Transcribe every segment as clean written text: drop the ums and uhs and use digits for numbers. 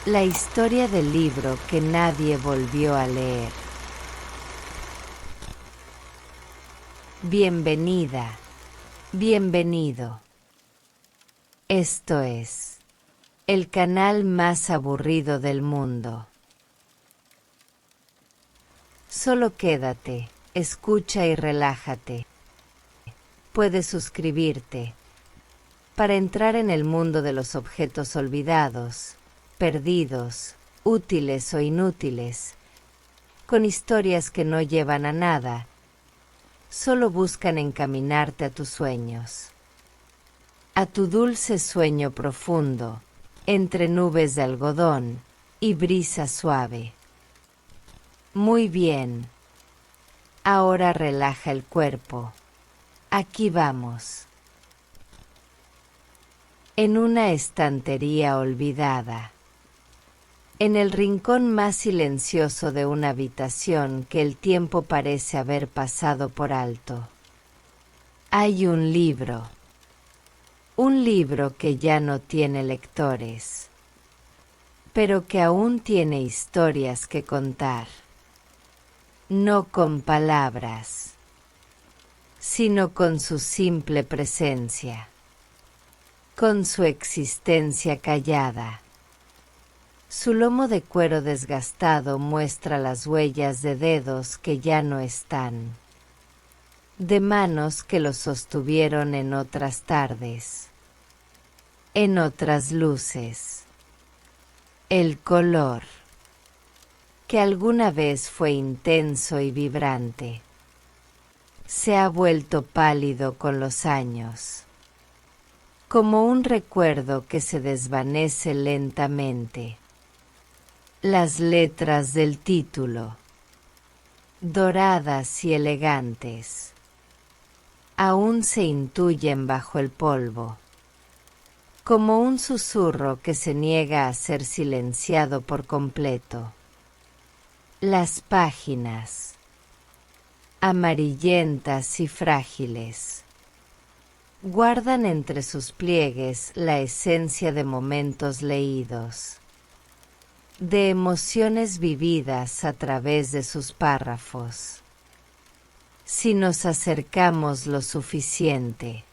La historia del libro que nadie volvió a leer. Bienvenida, bienvenido. Esto es el canal más aburrido del mundo. Solo quédate, escucha y relájate. Puedes suscribirte para entrar en el mundo de los objetos olvidados, perdidos, útiles o inútiles, con historias que no llevan a nada, solo buscan encaminarte a tus sueños, a tu dulce sueño profundo, entre nubes de algodón y brisa suave. Muy bien, ahora relaja el cuerpo. Aquí vamos. En una estantería olvidada, en el rincón más silencioso de una habitación que el tiempo parece haber pasado por alto, hay un libro que ya no tiene lectores, pero que aún tiene historias que contar, no con palabras, sino con su simple presencia, con su existencia callada. Su lomo de cuero desgastado muestra las huellas de dedos que ya no están, de manos que lo sostuvieron en otras tardes, en otras luces. El color, que alguna vez fue intenso y vibrante, se ha vuelto pálido con los años, como un recuerdo que se desvanece lentamente. Las letras del título, doradas y elegantes, aún se intuyen bajo el polvo, como un susurro que se niega a ser silenciado por completo. Las páginas, amarillentas y frágiles, guardan entre sus pliegues la esencia de momentos leídos, de emociones vividas a través de sus párrafos. Si nos acercamos lo suficiente,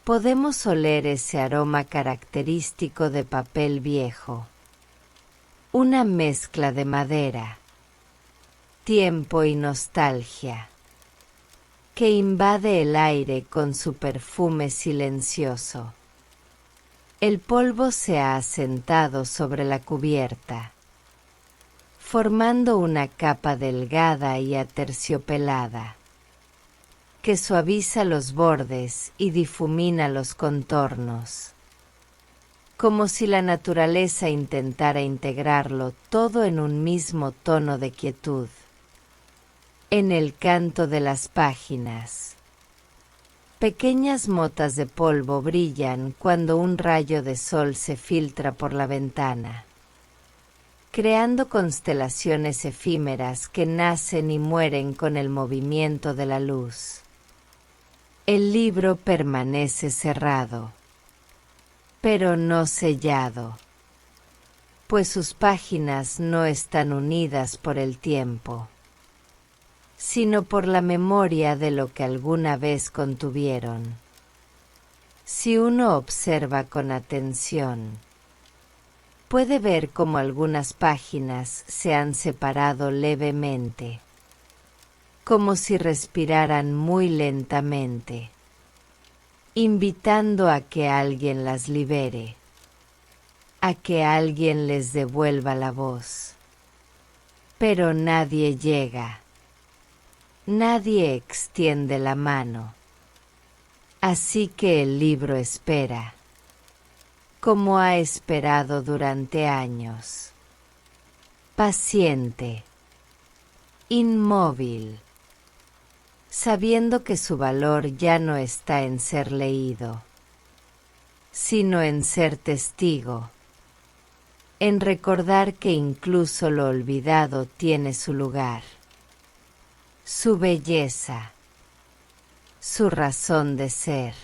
podemos oler ese aroma característico de papel viejo, una mezcla de madera, tiempo y nostalgia, que invade el aire con su perfume silencioso. El polvo se ha asentado sobre la cubierta, formando una capa delgada y aterciopelada, que suaviza los bordes y difumina los contornos, como si la naturaleza intentara integrarlo todo en un mismo tono de quietud. En el canto de las páginas, pequeñas motas de polvo brillan cuando un rayo de sol se filtra por la ventana, creando constelaciones efímeras que nacen y mueren con el movimiento de la luz. El libro permanece cerrado, pero no sellado, pues sus páginas no están unidas por el tiempo, sino por la memoria de lo que alguna vez contuvieron. Si uno observa con atención, puede ver cómo algunas páginas se han separado levemente, como si respiraran muy lentamente, invitando a que alguien las libere, a que alguien les devuelva la voz. Pero nadie llega. Nadie extiende la mano, así que el libro espera, como ha esperado durante años, paciente, inmóvil, sabiendo que su valor ya no está en ser leído, sino en ser testigo, en recordar que incluso lo olvidado tiene su lugar, su belleza, su razón de ser.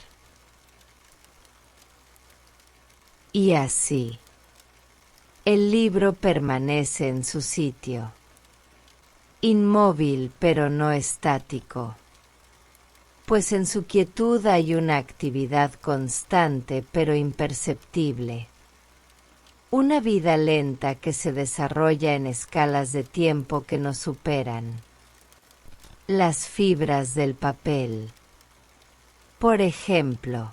Y así, El libro permanece en su sitio, inmóvil pero no estático, pues en su quietud hay una actividad constante pero imperceptible, una vida lenta que se desarrolla en escalas de tiempo que nos superan. Las fibras del papel, por ejemplo,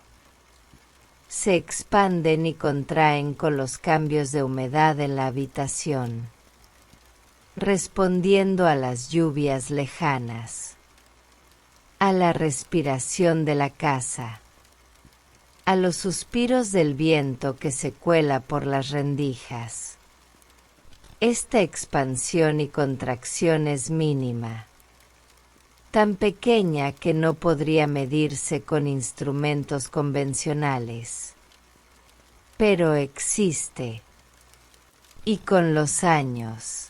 se expanden y contraen con los cambios de humedad en la habitación, respondiendo a las lluvias lejanas, a la respiración de la casa, a los suspiros del viento que se cuela por las rendijas. Esta expansión y contracción es mínima, tan pequeña que no podría medirse con instrumentos convencionales, pero existe, y con los años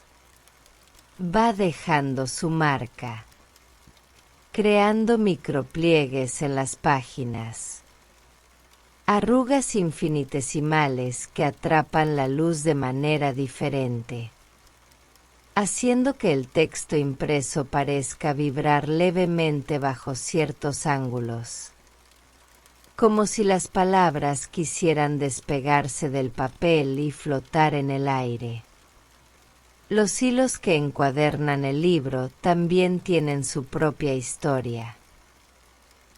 va dejando su marca, creando micropliegues en las páginas, arrugas infinitesimales que atrapan la luz de manera diferente, haciendo que el texto impreso parezca vibrar levemente bajo ciertos ángulos, como si las palabras quisieran despegarse del papel y flotar en el aire. Los hilos que encuadernan el libro también tienen su propia historia.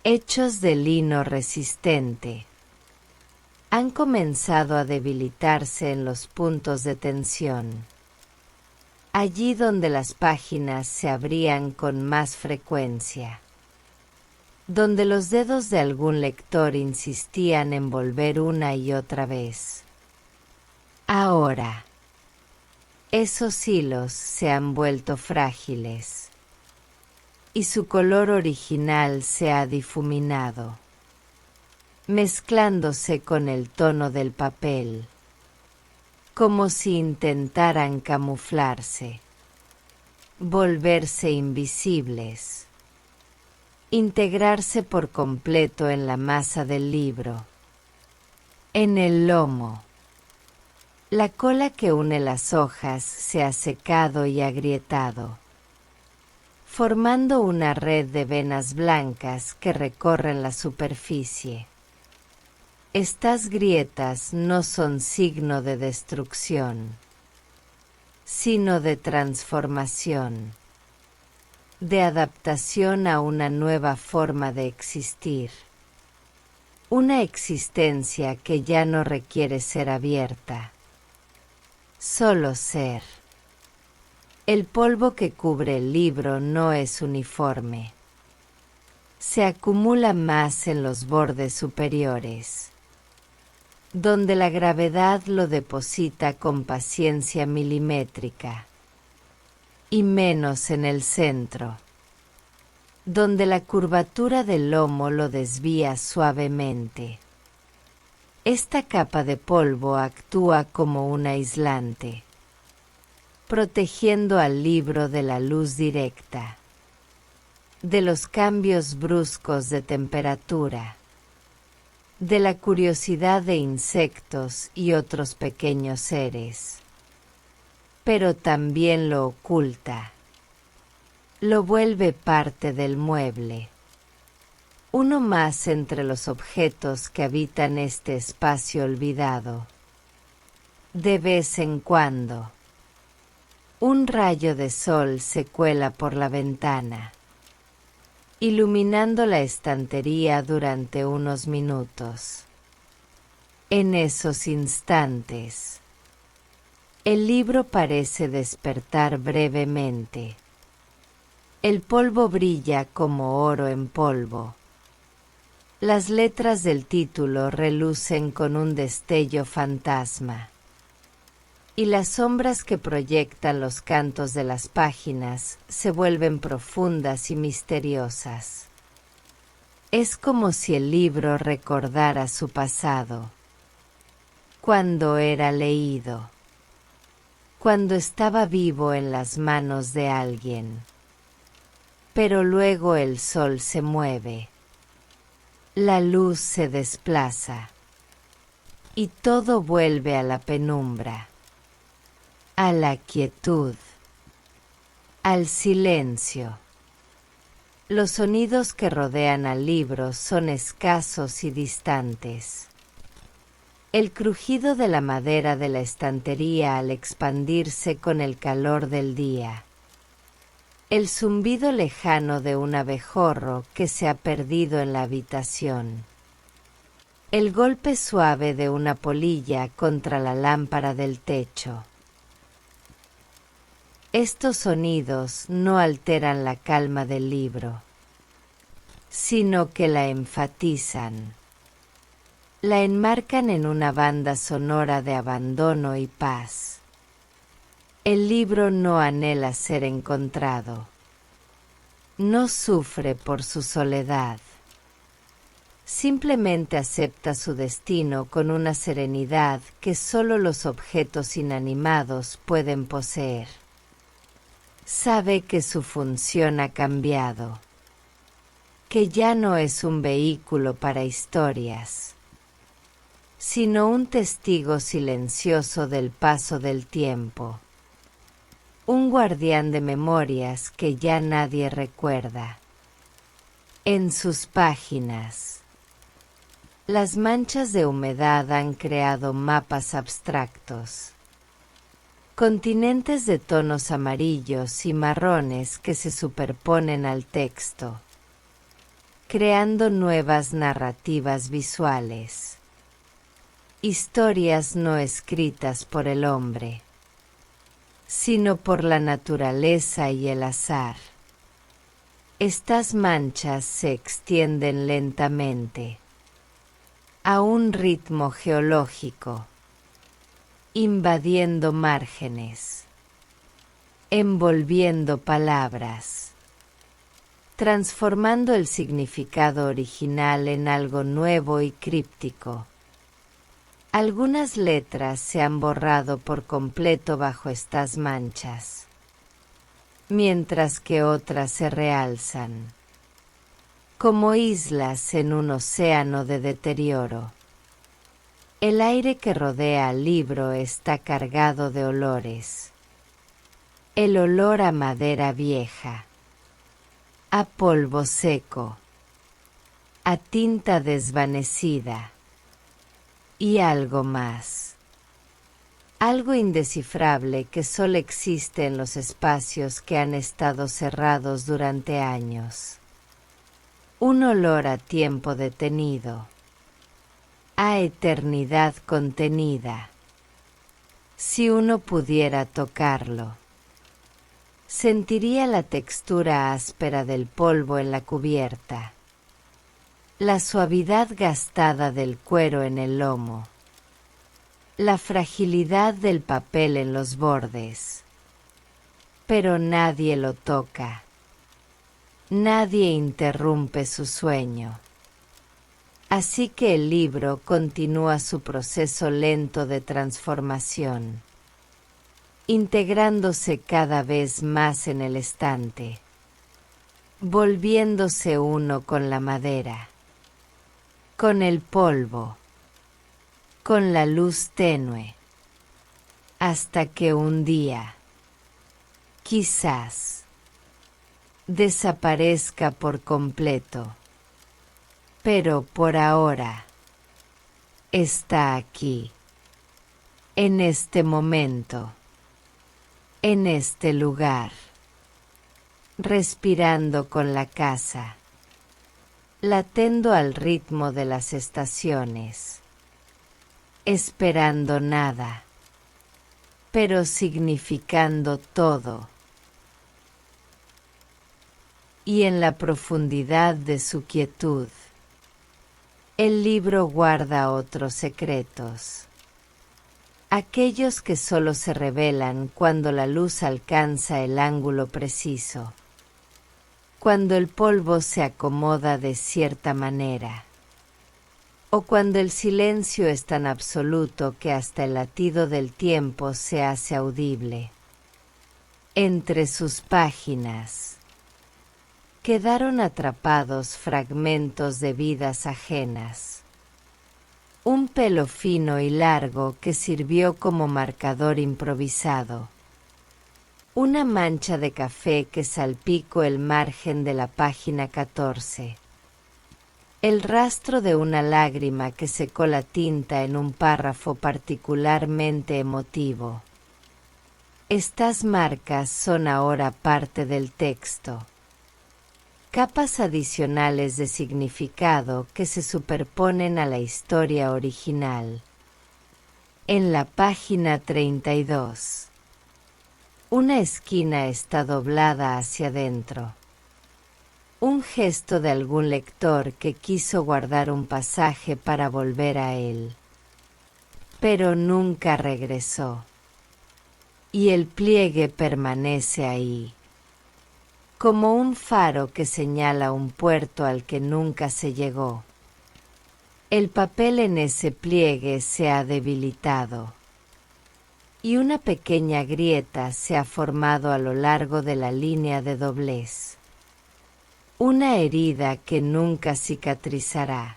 Hechos de lino resistente, han comenzado a debilitarse en los puntos de tensión, allí donde las páginas se abrían con más frecuencia, donde los dedos de algún lector insistían en volver una y otra vez. Ahora, esos hilos se han vuelto frágiles, y su color original se ha difuminado, mezclándose con el tono del papel, como si intentaran camuflarse, volverse invisibles, integrarse por completo en la masa del libro, en el lomo. La cola que une las hojas se ha secado y agrietado, formando una red de venas blancas que recorren la superficie. Estas grietas no son signo de destrucción, sino de transformación, de adaptación a una nueva forma de existir, una existencia que ya no requiere ser abierta, solo ser. El polvo que cubre el libro no es uniforme, se acumula más en los bordes superiores, donde la gravedad lo deposita con paciencia milimétrica, y menos en el centro, donde la curvatura del lomo lo desvía suavemente. Esta capa de polvo actúa como un aislante, protegiendo al libro de la luz directa, de los cambios bruscos de temperatura, de la curiosidad de insectos y otros pequeños seres, pero también lo oculta, lo vuelve parte del mueble, uno más entre los objetos que habitan este espacio olvidado. De vez en cuando, un rayo de sol se cuela por la ventana, iluminando la estantería durante unos minutos. En esos instantes, el libro parece despertar brevemente. El polvo brilla como oro en polvo. Las letras del título relucen con un destello fantasma, y las sombras que proyectan los cantos de las páginas se vuelven profundas y misteriosas. Es como si el libro recordara su pasado, cuando era leído, cuando estaba vivo en las manos de alguien. Pero luego el sol se mueve, la luz se desplaza, y todo vuelve a la penumbra. a la quietud, al silencio. Los sonidos que rodean al libro son escasos y distantes. El crujido de la madera de la estantería al expandirse con el calor del día. El zumbido lejano de un abejorro que se ha perdido en la habitación. El golpe suave de una polilla contra la lámpara del techo. Estos sonidos no alteran la calma del libro, sino que la enfatizan. La enmarcan en una banda sonora de abandono y paz. El libro no anhela ser encontrado. No sufre por su soledad. Simplemente acepta su destino con una serenidad que solo los objetos inanimados pueden poseer. Sabe que su función ha cambiado, que ya no es un vehículo para historias, sino un testigo silencioso del paso del tiempo, un guardián de memorias que ya nadie recuerda. En sus páginas, las manchas de humedad han creado mapas abstractos, continentes de tonos amarillos y marrones que se superponen al texto, creando nuevas narrativas visuales. Historias no escritas por el hombre, sino por la naturaleza y el azar. Estas manchas se extienden lentamente, a un ritmo geológico, invadiendo márgenes, envolviendo palabras, transformando el significado original en algo nuevo y críptico. Algunas letras se han borrado por completo bajo estas manchas, mientras que otras se realzan, como islas en un océano de deterioro. El aire que rodea al libro está cargado de olores. El olor a madera vieja, a polvo seco, a tinta desvanecida, y algo más. Algo indescifrable que solo existe en los espacios que han estado cerrados durante años. Un olor a tiempo detenido, a eternidad contenida. Si uno pudiera tocarlo, sentiría la textura áspera del polvo en la cubierta, la suavidad gastada del cuero en el lomo, la fragilidad del papel en los bordes. Pero nadie lo toca. Nadie interrumpe su sueño. Así que el libro continúa su proceso lento de transformación, integrándose cada vez más en el estante, volviéndose uno con la madera, con el polvo, con la luz tenue, hasta que un día, quizás, desaparezca por completo. Pero por ahora, está aquí, en este momento, en este lugar, respirando con la casa, latendo al ritmo de las estaciones, esperando nada, pero significando todo. Y en la profundidad de su quietud, el libro guarda otros secretos, aquellos que solo se revelan cuando la luz alcanza el ángulo preciso, cuando el polvo se acomoda de cierta manera, o cuando el silencio es tan absoluto que hasta el latido del tiempo se hace audible. Entre sus páginas quedaron atrapados fragmentos de vidas ajenas, Un pelo fino y largo que sirvió como marcador improvisado. Una mancha de café que salpicó el margen de la página 14. El rastro de una lágrima que secó la tinta en un párrafo particularmente emotivo. Estas marcas son ahora parte del texto. Capas adicionales de significado que se superponen a la historia original. En la página 32. Una esquina está doblada hacia adentro. Un gesto de algún lector que quiso guardar un pasaje para volver a él. Pero nunca regresó. Y el pliegue permanece ahí. Como un faro que señala un puerto al que nunca se llegó. El papel en ese pliegue se ha debilitado. Y una pequeña grieta se ha formado a lo largo de la línea de doblez. Una herida que nunca cicatrizará,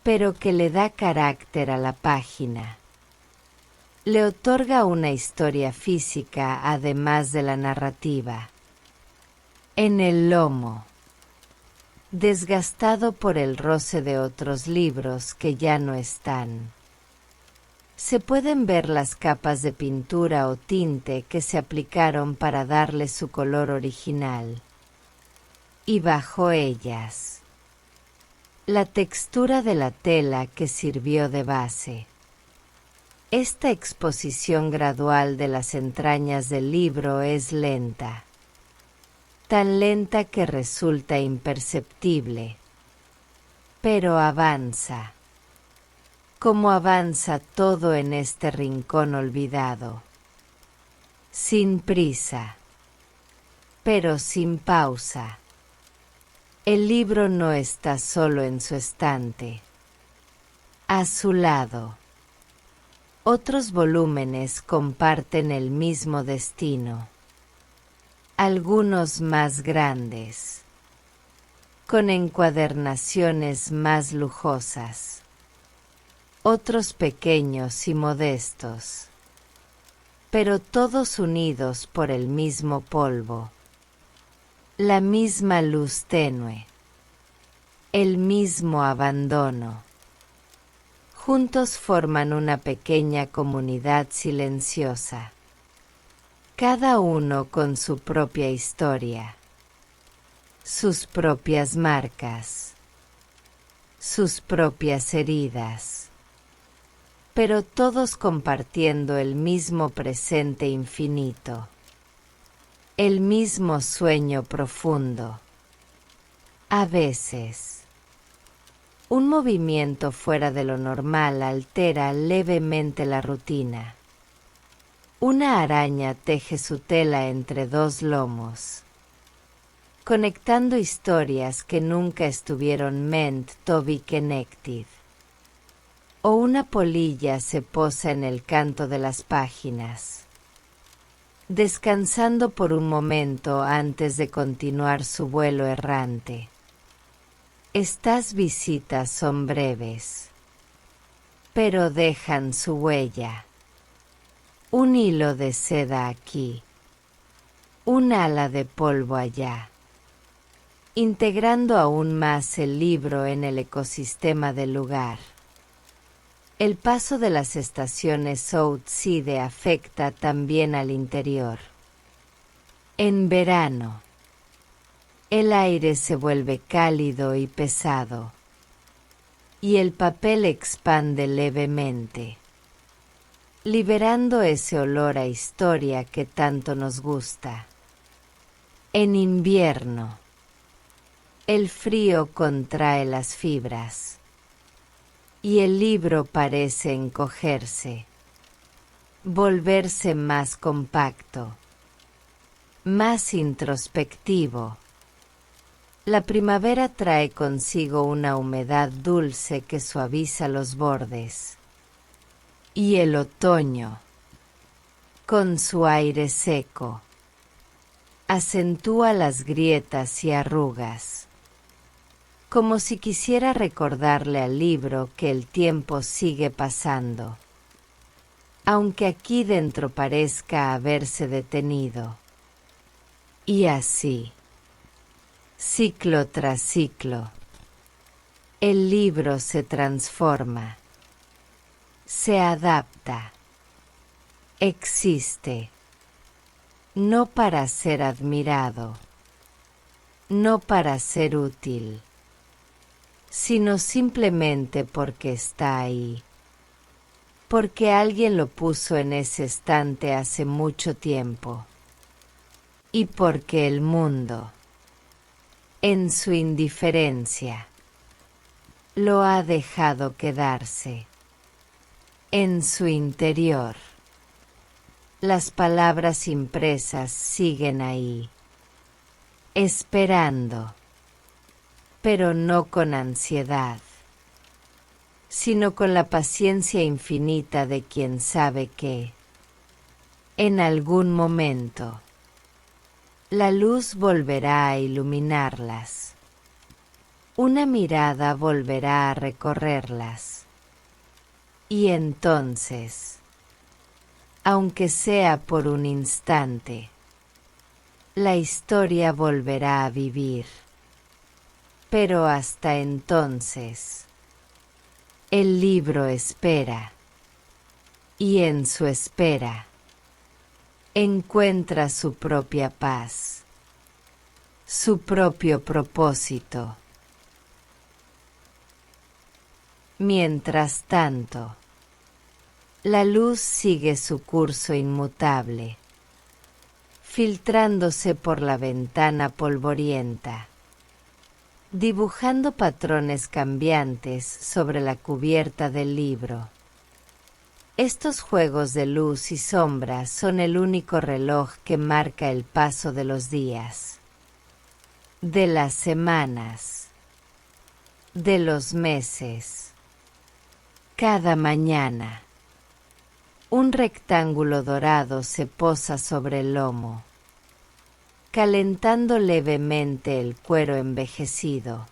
pero que le da carácter a la página. Le otorga una historia física además de la narrativa. En el lomo, desgastado por el roce de otros libros que ya no están. Se pueden ver las capas de pintura o tinte que se aplicaron para darle su color original. Y bajo ellas, la textura de la tela que sirvió de base. Esta exposición gradual de las entrañas del libro es lenta. Tan lenta que resulta imperceptible. Pero avanza. Como avanza todo en este rincón olvidado. Sin prisa. Pero sin pausa. El libro no está solo en su estante. A su lado. Otros volúmenes comparten el mismo destino. Algunos más grandes. Con encuadernaciones más lujosas. Otros pequeños y modestos. Pero todos unidos por el mismo polvo. La misma luz tenue. El mismo abandono. Juntos forman una pequeña comunidad silenciosa. Cada uno con su propia historia. Sus propias marcas. Sus propias heridas. Pero todos compartiendo el mismo presente infinito. El mismo sueño profundo. A veces, un movimiento fuera de lo normal altera levemente la rutina. Una araña teje su tela entre dos lomos, conectando historias que nunca estuvieron meant to be connected. O una polilla se posa en el canto de las páginas, descansando por un momento antes de continuar su vuelo errante. Estas visitas son breves, pero dejan su huella. Un hilo de seda aquí, un ala de polvo allá, integrando aún más el libro en el ecosistema del lugar. El paso de las estaciones Southside afecta también al interior. En verano, el aire se vuelve cálido y pesado, y el papel expande levemente, liberando ese olor a historia que tanto nos gusta. En invierno, el frío contrae las fibras, y el libro parece encogerse, volverse más compacto, más introspectivo. La primavera trae consigo una humedad dulce que suaviza los bordes. Y el otoño, con su aire seco, acentúa las grietas y arrugas, como si quisiera recordarle al libro que el tiempo sigue pasando, aunque aquí dentro parezca haberse detenido. Y así, ciclo tras ciclo, el libro se transforma, se adapta, existe, no para ser admirado, no para ser útil, sino simplemente porque está ahí, porque alguien lo puso en ese estante hace mucho tiempo, y porque el mundo, en su indiferencia, lo ha dejado quedarse. En su interior, las palabras impresas siguen ahí, esperando, pero no con ansiedad, sino con la paciencia infinita de quien sabe que, en algún momento, la luz volverá a iluminarlas, una mirada volverá a recorrerlas, y entonces, aunque sea por un instante, la historia volverá a vivir. Pero hasta entonces, el libro espera, y en su espera, encuentra su propia paz, su propio propósito. Mientras tanto, la luz sigue su curso inmutable, filtrándose por la ventana polvorienta, dibujando patrones cambiantes sobre la cubierta del libro. Estos juegos de luz y sombra son el único reloj que marca el paso de los días, de las semanas, de los meses. Cada mañana, un rectángulo dorado se posa sobre el lomo, calentando levemente el cuero envejecido,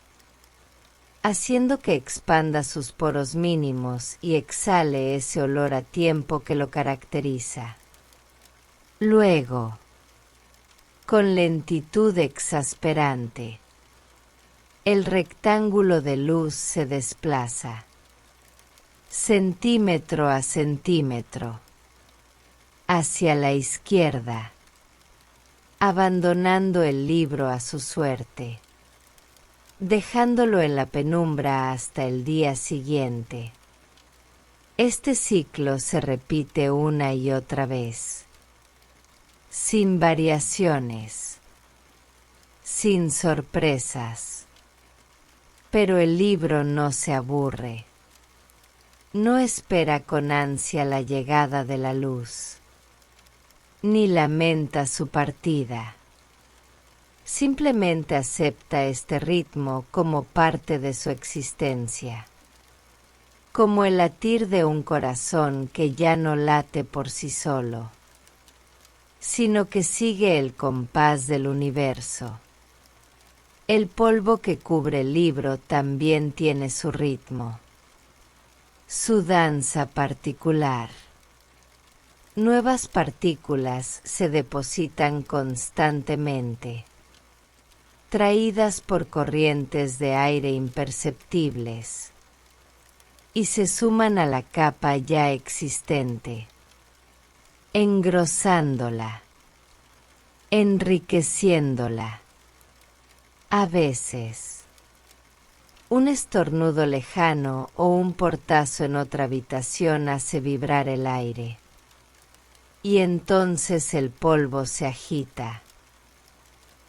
haciendo que expanda sus poros mínimos y exhale ese olor a tiempo que lo caracteriza. Luego, con lentitud exasperante, el rectángulo de luz se desplaza, centímetro a centímetro, hacia la izquierda, abandonando el libro a su suerte, dejándolo en la penumbra hasta el día siguiente. Este ciclo se repite una y otra vez, sin variaciones, sin sorpresas, pero el libro no se aburre. No espera con ansia la llegada de la luz, ni lamenta su partida. Simplemente acepta este ritmo como parte de su existencia, como el latir de un corazón que ya no late por sí solo, sino que sigue el compás del universo. El polvo que cubre el libro también tiene su ritmo, su danza particular. Nuevas partículas se depositan constantemente, traídas por corrientes de aire imperceptibles, y se suman a la capa ya existente, engrosándola, enriqueciéndola. A veces, un estornudo lejano o un portazo en otra habitación hace vibrar el aire, y entonces el polvo se agita,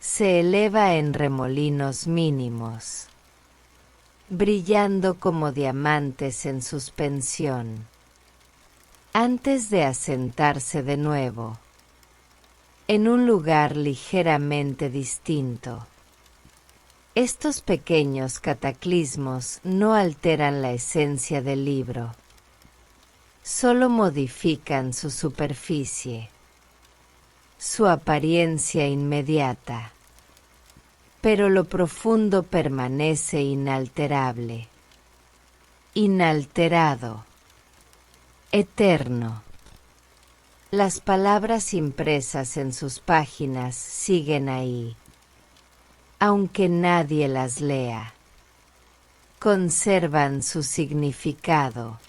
se eleva en remolinos mínimos, brillando como diamantes en suspensión, antes de asentarse de nuevo, en un lugar ligeramente distinto. Estos pequeños cataclismos no alteran la esencia del libro, solo modifican su superficie, su apariencia inmediata. pero lo profundo permanece inalterable, inalterado, eterno. Las palabras impresas en sus páginas siguen ahí, aunque nadie las lea. Conservan su significado,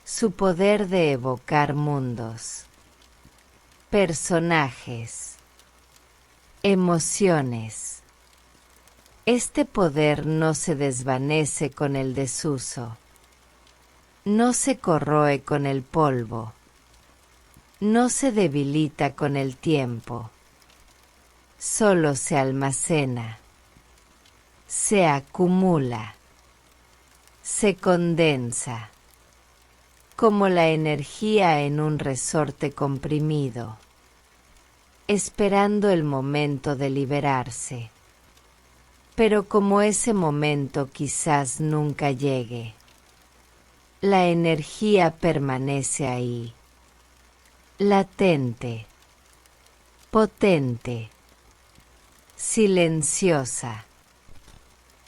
su poder de evocar mundos, personajes, emociones. Este poder no se desvanece con el desuso, no se corroe con el polvo, no se debilita con el tiempo, solo se almacena, se acumula, se condensa, como la energía en un resorte comprimido, esperando el momento de liberarse. Pero como ese momento quizás nunca llegue, la energía permanece ahí, latente, potente, silenciosa.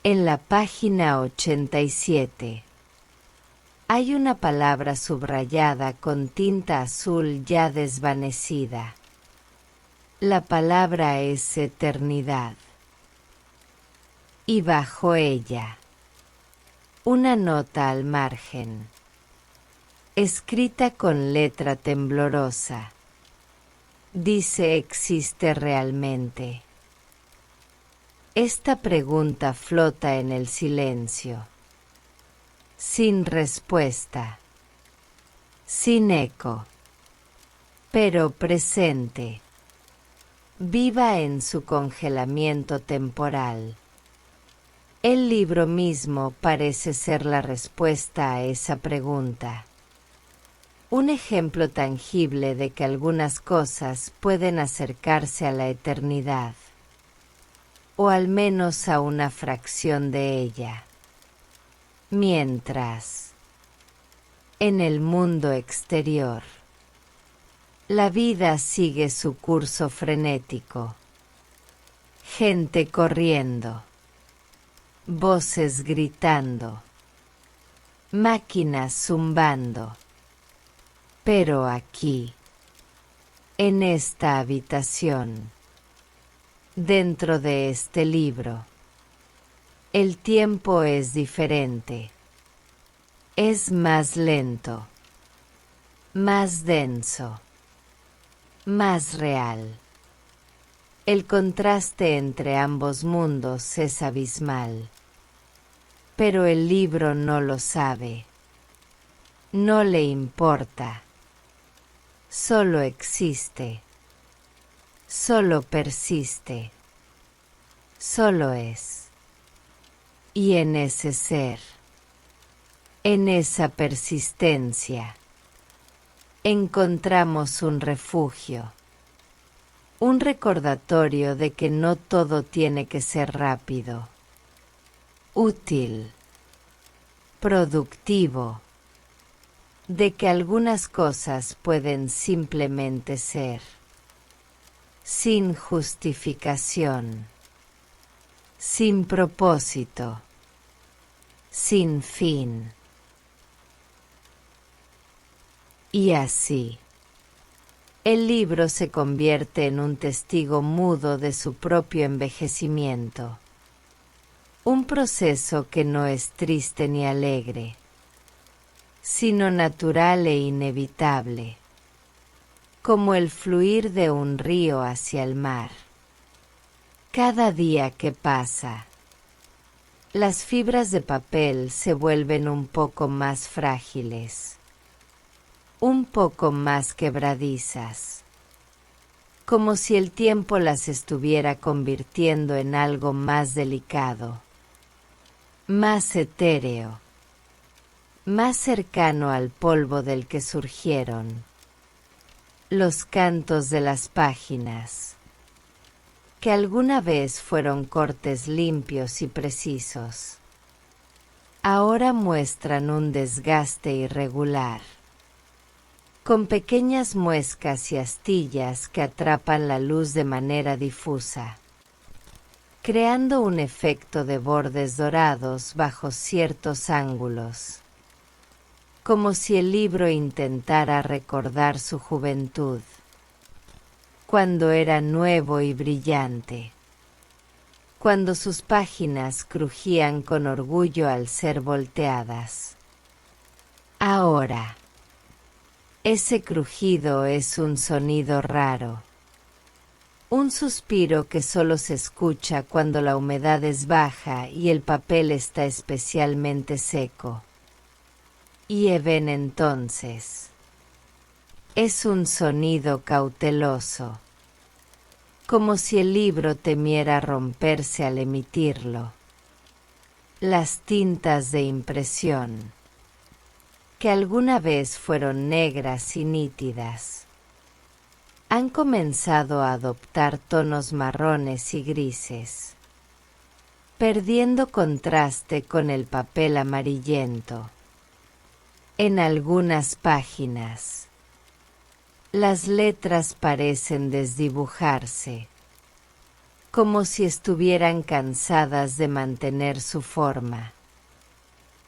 En la página 87 hay una palabra subrayada con tinta azul ya desvanecida. La palabra es eternidad. Y bajo ella, una nota al margen, escrita con letra temblorosa, dice: ¿existe realmente? Esta pregunta flota en el silencio, sin respuesta, sin eco, pero presente, viva en su congelamiento temporal. El libro mismo parece ser la respuesta a esa pregunta. Un ejemplo tangible de que algunas cosas pueden acercarse a la eternidad, o al menos a una fracción de ella. Mientras, en el mundo exterior, la vida sigue su curso frenético. Gente corriendo, voces gritando, máquinas zumbando. Pero aquí, en esta habitación, dentro de este libro, el tiempo es diferente, es más lento, más denso, más real. El contraste entre ambos mundos es abismal, pero el libro no lo sabe, no le importa, solo existe, solo persiste, solo es. Y en ese ser, en esa persistencia, encontramos un refugio, un recordatorio de que no todo tiene que ser rápido, útil, productivo, de que algunas cosas pueden simplemente ser, sin justificación, sin propósito, sin fin. Y así, el libro se convierte en un testigo mudo de su propio envejecimiento, un proceso que no es triste ni alegre, sino natural e inevitable, como el fluir de un río hacia el mar. Cada día que pasa, las fibras de papel se vuelven un poco más frágiles, un poco más quebradizas, como si el tiempo las estuviera convirtiendo en algo más delicado, más etéreo, más cercano al polvo del que surgieron. Los cantos de las páginas, que alguna vez fueron cortes limpios y precisos, ahora muestran un desgaste irregular, con pequeñas muescas y astillas que atrapan la luz de manera difusa. creando un efecto de bordes dorados bajo ciertos ángulos, como si el libro intentara recordar su juventud, cuando era nuevo y brillante, cuando sus páginas crujían con orgullo al ser volteadas. Ahora, ese crujido es un sonido raro, un suspiro que solo se escucha cuando la humedad es baja y el papel está especialmente seco. Y Eben entonces. Es un sonido cauteloso, como si el libro temiera romperse al emitirlo. Las tintas de impresión, que alguna vez fueron negras y nítidas, han comenzado a adoptar tonos marrones y grises, perdiendo contraste con el papel amarillento. En algunas páginas, las letras parecen desdibujarse, como si estuvieran cansadas de mantener su forma,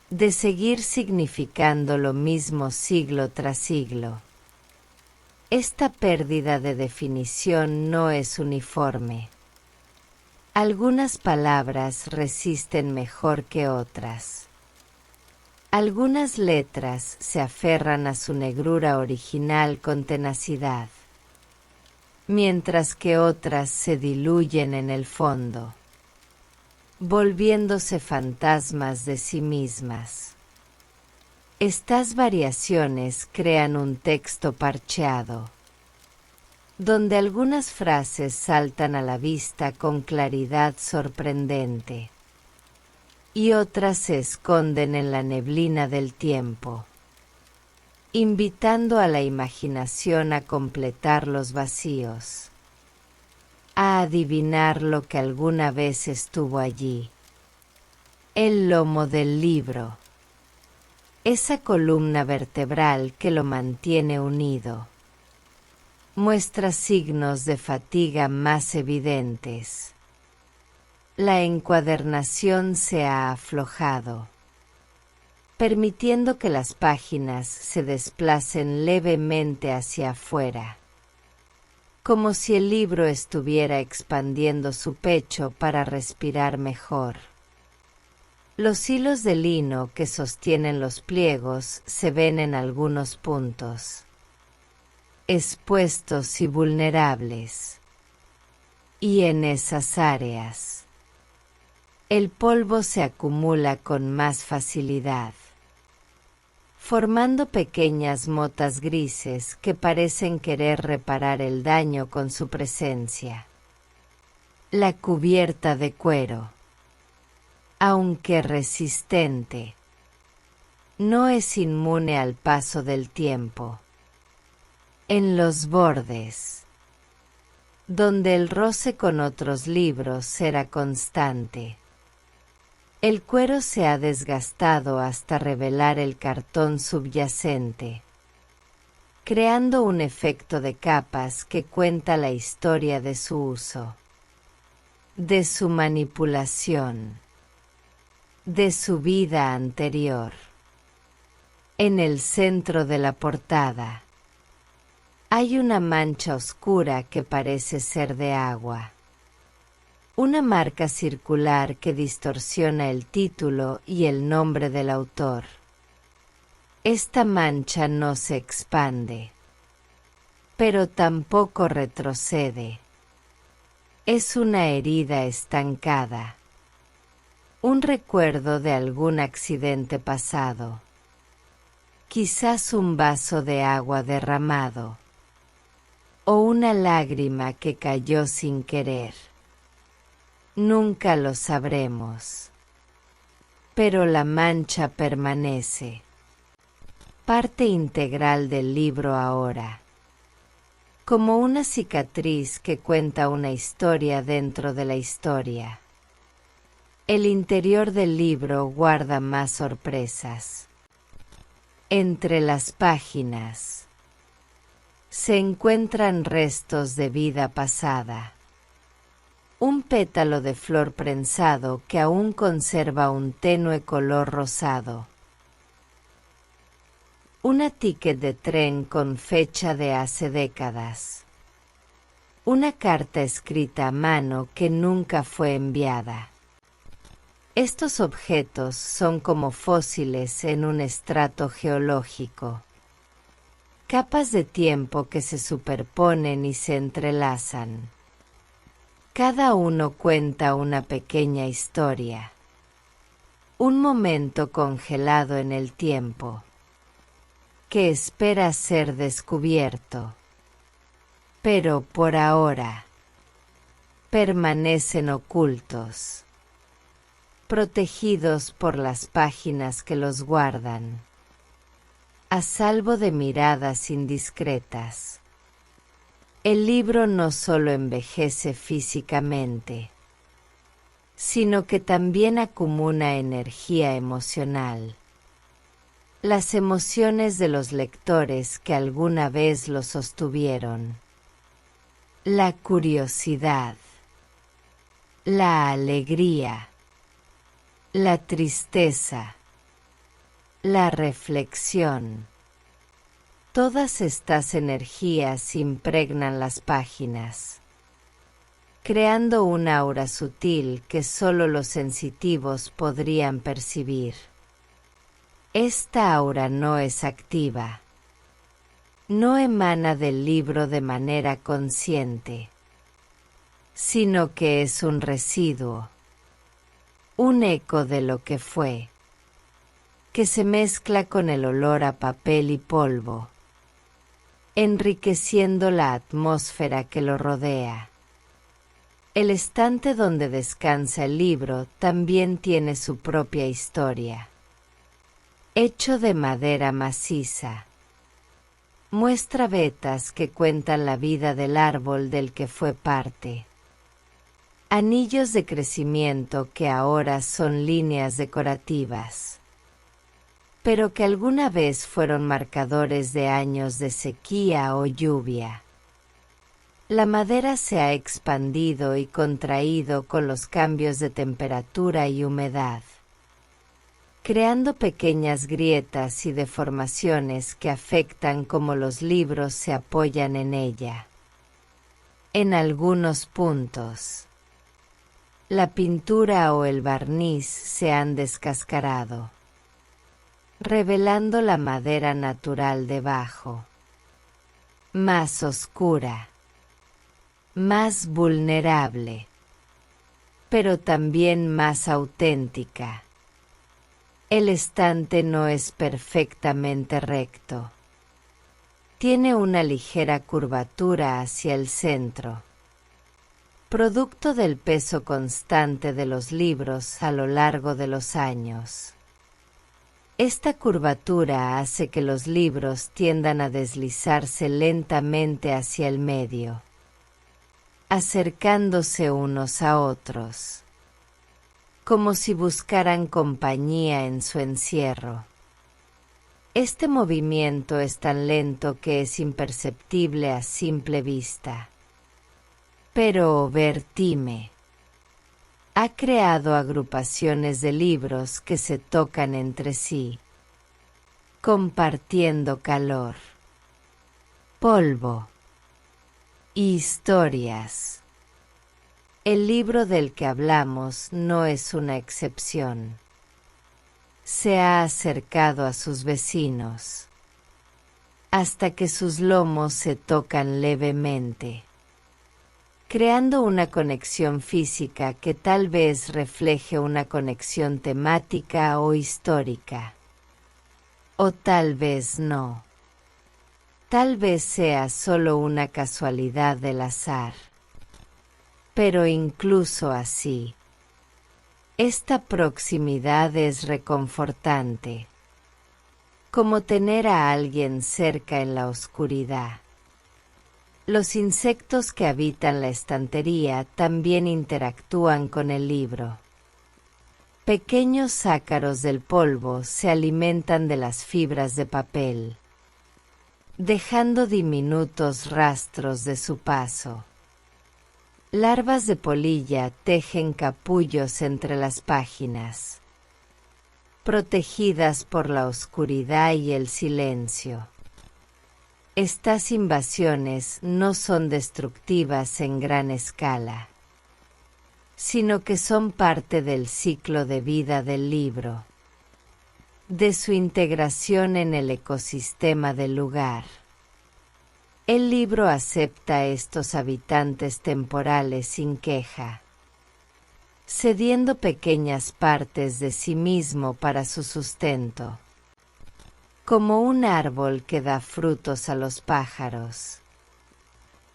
de seguir significando lo mismo siglo tras siglo. Esta pérdida de definición no es uniforme. Algunas palabras resisten mejor que otras. Algunas letras se aferran a su negrura original con tenacidad, mientras que otras se diluyen en el fondo, volviéndose fantasmas de sí mismas. Estas variaciones crean un texto parcheado, donde algunas frases saltan a la vista con claridad sorprendente, y otras se esconden en la neblina del tiempo, invitando a la imaginación a completar los vacíos, a adivinar lo que alguna vez estuvo allí. El lomo del libro, esa columna vertebral que lo mantiene unido, muestra signos de fatiga más evidentes. La encuadernación se ha aflojado, permitiendo que las páginas se desplacen levemente hacia afuera, como si el libro estuviera expandiendo su pecho para respirar mejor. Los hilos de lino que sostienen los pliegos se ven en algunos puntos, expuestos y vulnerables, y en esas áreas, el polvo se acumula con más facilidad, formando pequeñas motas grises que parecen querer reparar el daño con su presencia. La cubierta de cuero, aunque resistente, no es inmune al paso del tiempo. En los bordes, donde el roce con otros libros era constante, el cuero se ha desgastado hasta revelar el cartón subyacente, creando un efecto de capas que cuenta la historia de su uso, de su manipulación, de su vida anterior. En el centro de la portada hay una mancha oscura que parece ser de agua, una marca circular que distorsiona el título y el nombre del autor. Esta mancha no se expande, pero tampoco retrocede. Es una herida estancada, un recuerdo de algún accidente pasado, quizás un vaso de agua derramado, o una lágrima que cayó sin querer. Nunca lo sabremos, pero la mancha permanece, parte integral del libro ahora, como una cicatriz que cuenta una historia dentro de la historia. El interior del libro guarda más sorpresas. Entre las páginas se encuentran restos de vida pasada. Un pétalo de flor prensado que aún conserva un tenue color rosado. Una ticket de tren con fecha de hace décadas. Una carta escrita a mano que nunca fue enviada. Estos objetos son como fósiles en un estrato geológico. Capas de tiempo que se superponen y se entrelazan. Cada uno cuenta una pequeña historia. Un momento congelado en el tiempo, que espera ser descubierto. Pero por ahora, permanecen ocultos, protegidos por las páginas que los guardan, a salvo de miradas indiscretas. El libro no solo envejece físicamente, sino que también acumula energía emocional. Las emociones de los lectores que alguna vez lo sostuvieron. La curiosidad, la alegría, la tristeza, la reflexión. Todas estas energías impregnan las páginas, creando un aura sutil que solo los sensitivos podrían percibir. Esta aura no es activa. No emana del libro de manera consciente, sino que es un residuo, un eco de lo que fue, que se mezcla con el olor a papel y polvo, enriqueciendo la atmósfera que lo rodea. El estante donde descansa el libro también tiene su propia historia. Hecho de madera maciza, muestra vetas que cuentan la vida del árbol del que fue parte. Anillos de crecimiento que ahora son líneas decorativas, pero que alguna vez fueron marcadores de años de sequía o lluvia. La madera se ha expandido y contraído con los cambios de temperatura y humedad, creando pequeñas grietas y deformaciones que afectan cómo los libros se apoyan en ella. En algunos puntos, la pintura o el barniz se han descascarado, revelando la madera natural debajo, más oscura, más vulnerable, pero también más auténtica. El estante no es perfectamente recto. Tiene una ligera curvatura hacia el centro, producto del peso constante de los libros a lo largo de los años. Esta curvatura hace que los libros tiendan a deslizarse lentamente hacia el medio, acercándose unos a otros, como si buscaran compañía en su encierro. Este movimiento es tan lento que es imperceptible a simple vista. Pero Obertime ha creado agrupaciones de libros que se tocan entre sí, compartiendo calor, polvo y historias. El libro del que hablamos no es una excepción. Se ha acercado a sus vecinos, hasta que sus lomos se tocan levemente, creando una conexión física que tal vez refleje una conexión temática o histórica. O tal vez no. Tal vez sea solo una casualidad del azar. Pero incluso así, esta proximidad es reconfortante, como tener a alguien cerca en la oscuridad. Los insectos que habitan la estantería también interactúan con el libro. Pequeños ácaros del polvo se alimentan de las fibras de papel, dejando diminutos rastros de su paso. Larvas de polilla tejen capullos entre las páginas, protegidas por la oscuridad y el silencio. Estas invasiones no son destructivas en gran escala, sino que son parte del ciclo de vida del libro, de su integración en el ecosistema del lugar. El libro acepta a estos habitantes temporales sin queja, cediendo pequeñas partes de sí mismo para su sustento, como un árbol que da frutos a los pájaros.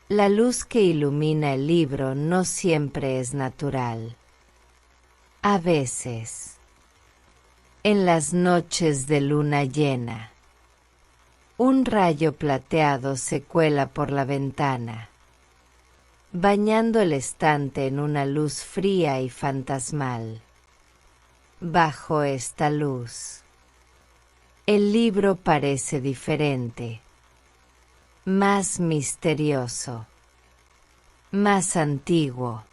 La luz que ilumina el libro no siempre es natural. A veces, en las noches de luna llena, un rayo plateado se cuela por la ventana, bañando el estante en una luz fría y fantasmal. Bajo esta luz, el libro parece diferente, más misterioso, más antiguo,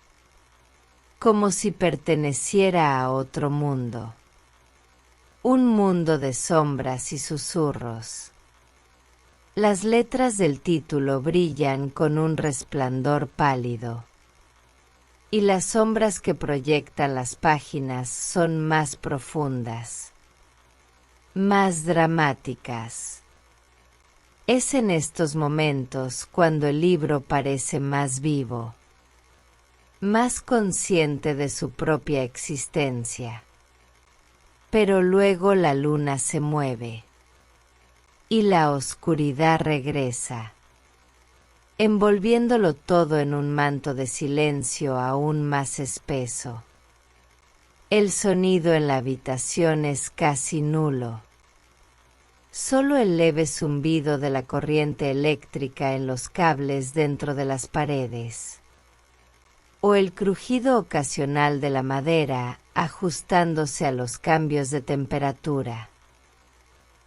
como si perteneciera a otro mundo, un mundo de sombras y susurros. Las letras del título brillan con un resplandor pálido, y las sombras que proyectan las páginas son más profundas, más dramáticas. Es en estos momentos cuando el libro parece más vivo, más consciente de su propia existencia. Pero luego la luna se mueve, y la oscuridad regresa, envolviéndolo todo en un manto de silencio aún más espeso. El sonido en la habitación es casi nulo. Solo el leve zumbido de la corriente eléctrica en los cables dentro de las paredes, o el crujido ocasional de la madera ajustándose a los cambios de temperatura.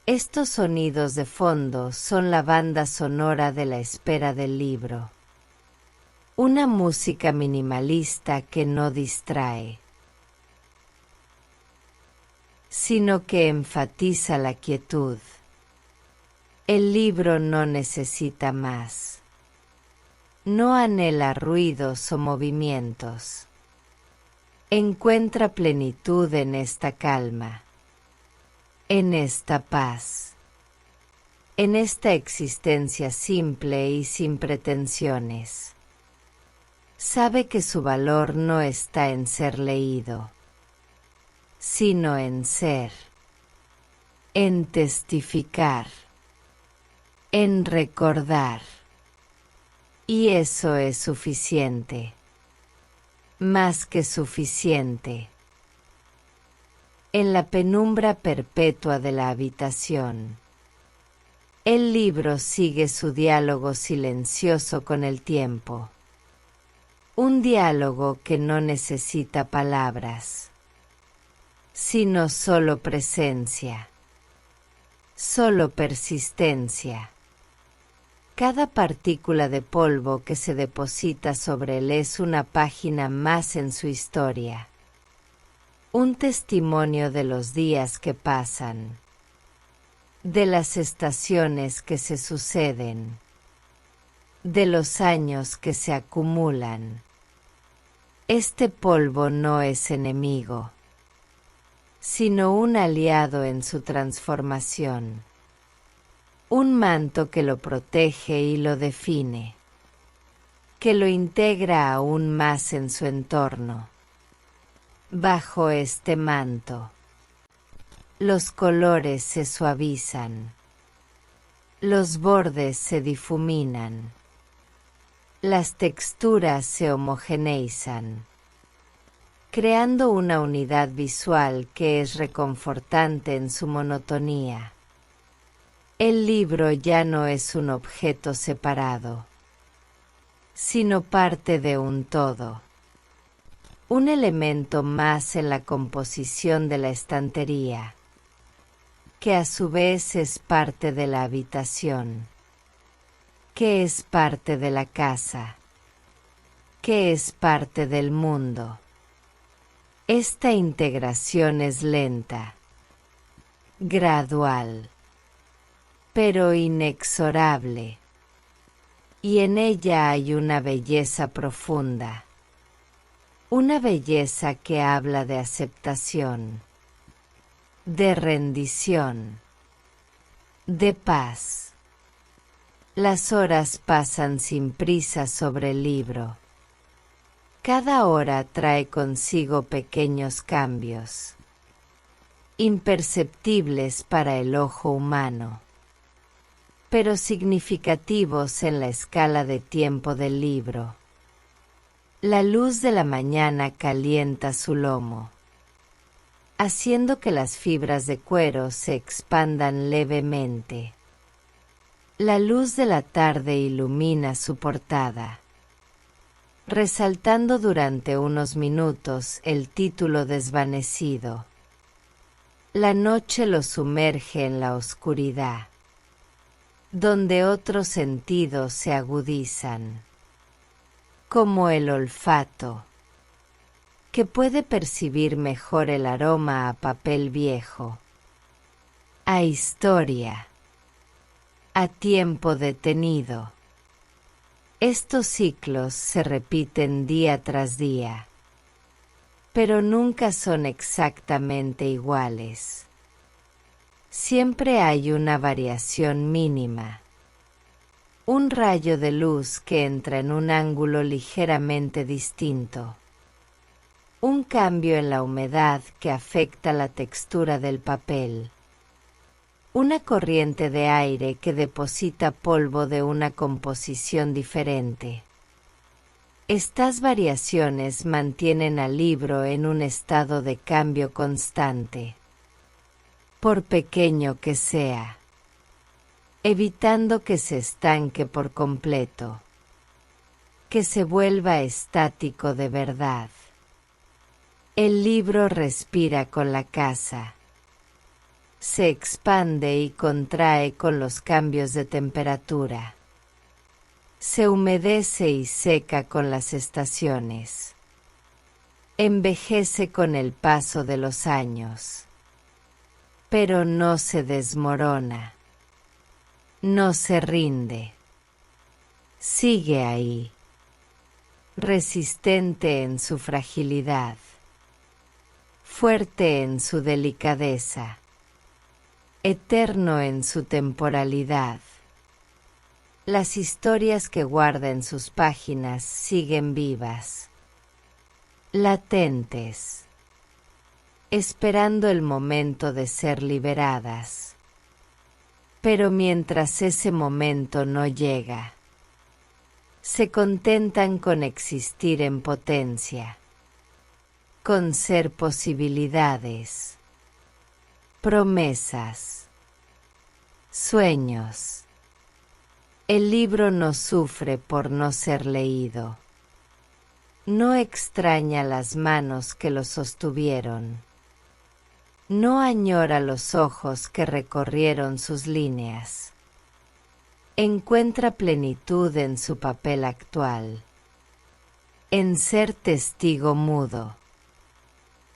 Estos sonidos de fondo son la banda sonora de la espera del libro. Una música minimalista que no distrae, sino que enfatiza la quietud. El libro no necesita más. No anhela ruidos o movimientos. Encuentra plenitud en esta calma, en esta paz, en esta existencia simple y sin pretensiones. Sabe que su valor no está en ser leído, sino en ser, en testificar, en recordar. Y eso es suficiente, más que suficiente. En la penumbra perpetua de la habitación, el libro sigue su diálogo silencioso con el tiempo. Un diálogo que no necesita palabras, sino solo presencia, solo persistencia. Cada partícula de polvo que se deposita sobre él es una página más en su historia. Un testimonio de los días que pasan, de las estaciones que se suceden, de los años que se acumulan. Este polvo no es enemigo, sino un aliado en su transformación, un manto que lo protege y lo define, que lo integra aún más en su entorno. Bajo este manto, los colores se suavizan, los bordes se difuminan, las texturas se homogeneizan, creando una unidad visual que es reconfortante en su monotonía. El libro ya no es un objeto separado, sino parte de un todo. Un elemento más en la composición de la estantería, que a su vez es parte de la habitación, que es parte de la casa, que es parte del mundo. Esta integración es lenta, gradual, pero inexorable, y en ella hay una belleza profunda, una belleza que habla de aceptación, de rendición, de paz. Las horas pasan sin prisa sobre el libro. Cada hora trae consigo pequeños cambios, imperceptibles para el ojo humano, pero significativos en la escala de tiempo del libro. La luz de la mañana calienta su lomo, haciendo que las fibras de cuero se expandan levemente. La luz de la tarde ilumina su portada, resaltando durante unos minutos el título desvanecido. La noche lo sumerge en la oscuridad, donde otros sentidos se agudizan, como el olfato, que puede percibir mejor el aroma a papel viejo, a historia, a tiempo detenido. Estos ciclos se repiten día tras día, pero nunca son exactamente iguales. Siempre hay una variación mínima, un rayo de luz que entra en un ángulo ligeramente distinto, un cambio en la humedad que afecta la textura del papel, una corriente de aire que deposita polvo de una composición diferente. Estas variaciones mantienen al libro en un estado de cambio constante, por pequeño que sea, evitando que se estanque por completo, que se vuelva estático de verdad. El libro respira con la casa, se expande y contrae con los cambios de temperatura, se humedece y seca con las estaciones, envejece con el paso de los años, pero no se desmorona, no se rinde, sigue ahí, resistente en su fragilidad, fuerte en su delicadeza, eterno en su temporalidad. Las historias que guarda en sus páginas siguen vivas, latentes, esperando el momento de ser liberadas. Pero mientras ese momento no llega, se contentan con existir en potencia, con ser posibilidades, promesas, sueños. El libro no sufre por no ser leído, no extraña las manos que lo sostuvieron, no añora los ojos que recorrieron sus líneas. Encuentra plenitud en su papel actual, en ser testigo mudo,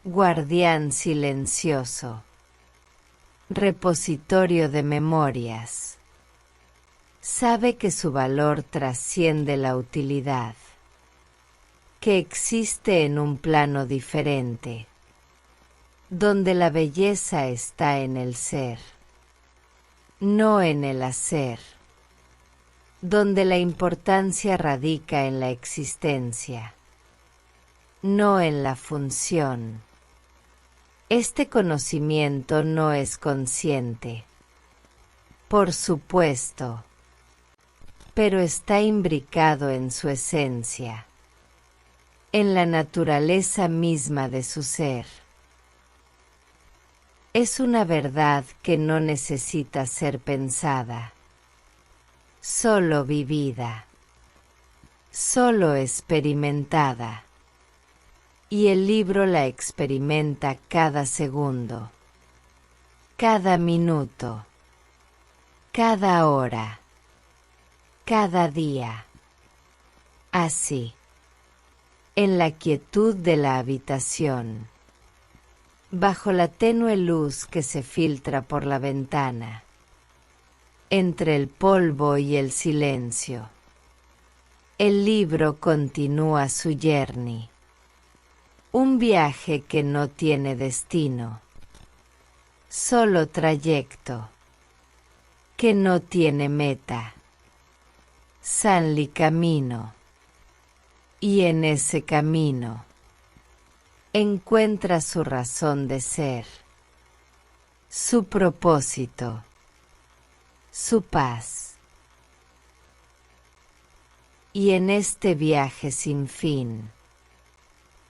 guardián silencioso, repositorio de memorias. Sabe que su valor trasciende la utilidad, que existe en un plano diferente, donde la belleza está en el ser, no en el hacer, donde la importancia radica en la existencia, no en la función. Este conocimiento no es consciente, por supuesto, pero está imbricado en su esencia, en la naturaleza misma de su ser. Es una verdad que no necesita ser pensada, solo vivida, solo experimentada, y el libro la experimenta cada segundo, cada minuto, cada hora, cada día. Así, en la quietud de la habitación, bajo la tenue luz que se filtra por la ventana, entre el polvo y el silencio. El libro continúa su journey, un viaje que no tiene destino, solo trayecto, que no tiene meta, solo camino, y en ese camino encuentra su razón de ser, su propósito, su paz. Y en este viaje sin fin,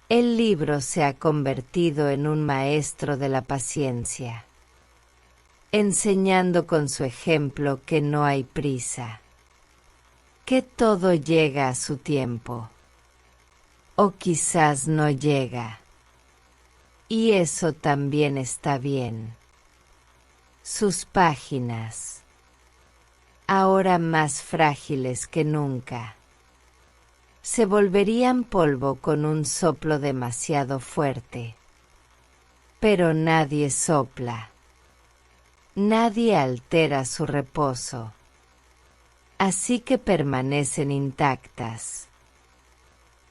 el libro se ha convertido en un maestro de la paciencia, enseñando con su ejemplo que no hay prisa, que todo llega a su tiempo, o quizás no llega, y eso también está bien. Sus páginas, ahora más frágiles que nunca, se volverían polvo con un soplo demasiado fuerte. Pero nadie sopla, nadie altera su reposo, así que permanecen intactas,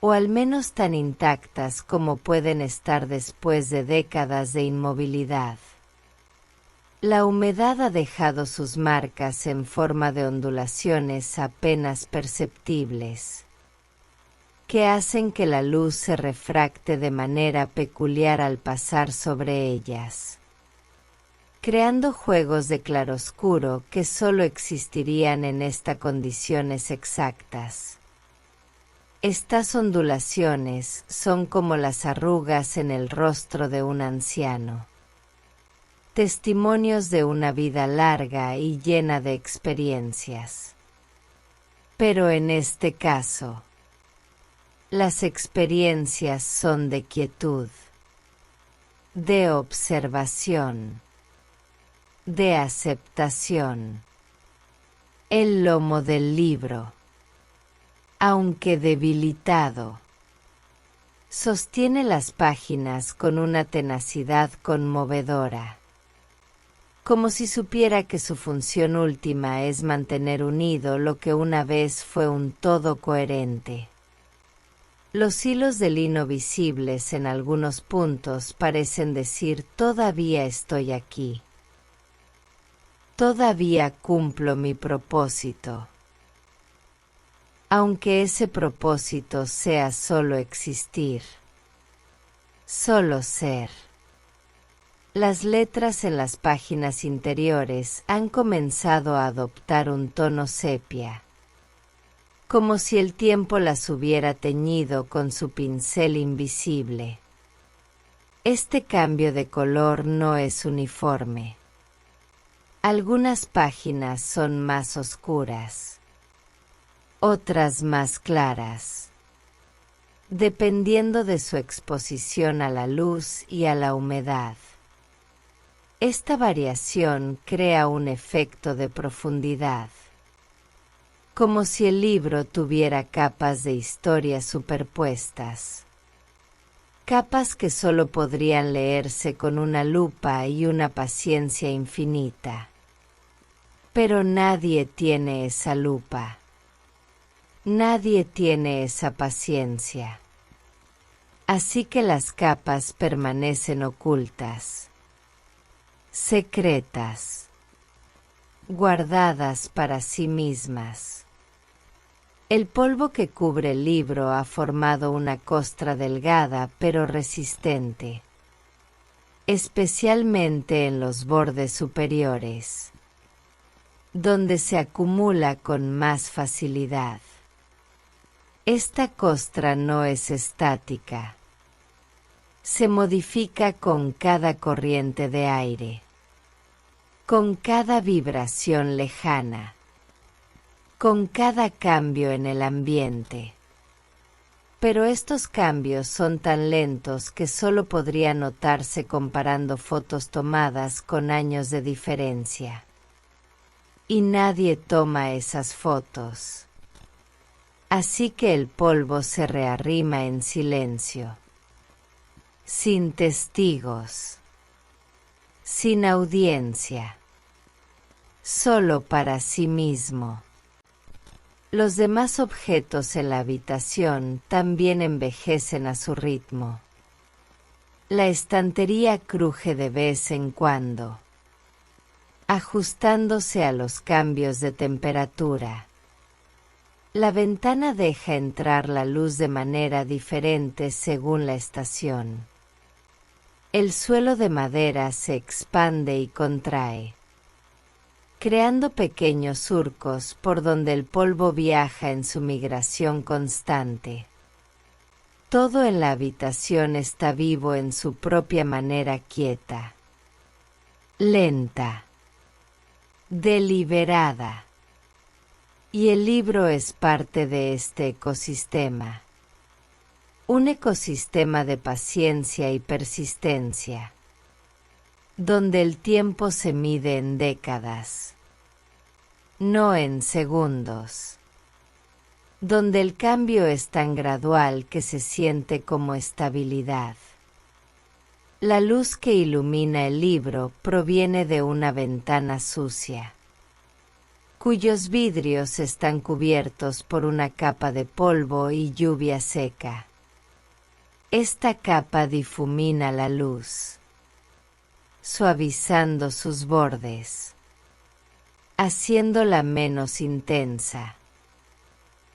o al menos tan intactas como pueden estar después de décadas de inmovilidad. La humedad ha dejado sus marcas en forma de ondulaciones apenas perceptibles, que hacen que la luz se refracte de manera peculiar al pasar sobre ellas, creando juegos de claroscuro que solo existirían en estas condiciones exactas. Estas ondulaciones son como las arrugas en el rostro de un anciano, testimonios de una vida larga y llena de experiencias. Pero en este caso, las experiencias son de quietud, de observación, de aceptación. El lomo del libro, aunque debilitado, sostiene las páginas con una tenacidad conmovedora, como si supiera que su función última es mantener unido lo que una vez fue un todo coherente. Los hilos de lino visibles en algunos puntos parecen decir: todavía estoy aquí. Todavía cumplo mi propósito. Aunque ese propósito sea solo existir, solo ser. Las letras en las páginas interiores han comenzado a adoptar un tono sepia, como si el tiempo las hubiera teñido con su pincel invisible. Este cambio de color no es uniforme. Algunas páginas son más oscuras, otras más claras, dependiendo de su exposición a la luz y a la humedad. Esta variación crea un efecto de profundidad, como si el libro tuviera capas de historia superpuestas, capas que solo podrían leerse con una lupa y una paciencia infinita. Pero nadie tiene esa lupa, nadie tiene esa paciencia, así que las capas permanecen ocultas, secretas, guardadas para sí mismas. El polvo que cubre el libro ha formado una costra delgada pero resistente, especialmente en los bordes superiores, donde se acumula con más facilidad. Esta costra no es estática, se modifica con cada corriente de aire, con cada vibración lejana, con cada cambio en el ambiente. Pero estos cambios son tan lentos que solo podría notarse comparando fotos tomadas con años de diferencia. Y nadie toma esas fotos. Así que el polvo se rearrima en silencio, sin testigos, sin audiencia, solo para sí mismo. Los demás objetos en la habitación también envejecen a su ritmo. La estantería cruje de vez en cuando, ajustándose a los cambios de temperatura. La ventana deja entrar la luz de manera diferente según la estación. El suelo de madera se expande y contrae, creando pequeños surcos por donde el polvo viaja en su migración constante. Todo en la habitación está vivo en su propia manera quieta, lenta, deliberada. Y el libro es parte de este ecosistema. Un ecosistema de paciencia y persistencia, donde el tiempo se mide en décadas, no en segundos, donde el cambio es tan gradual que se siente como estabilidad. La luz que ilumina el libro proviene de una ventana sucia, cuyos vidrios están cubiertos por una capa de polvo y lluvia seca. Esta capa difumina la luz, suavizando sus bordes, haciéndola menos intensa,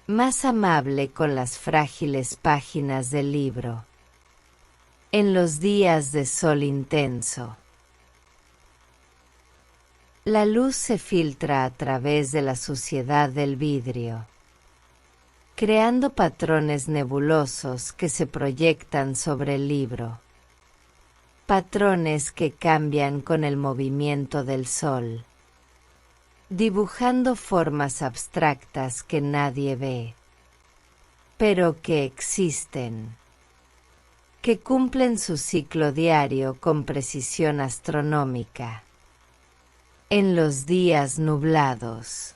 más amable con las frágiles páginas del libro. En los días de sol intenso, la luz se filtra a través de la suciedad del vidrio, creando patrones nebulosos que se proyectan sobre el libro. Patrones que cambian con el movimiento del sol, dibujando formas abstractas que nadie ve, pero que existen, que cumplen su ciclo diario con precisión astronómica. En los días nublados,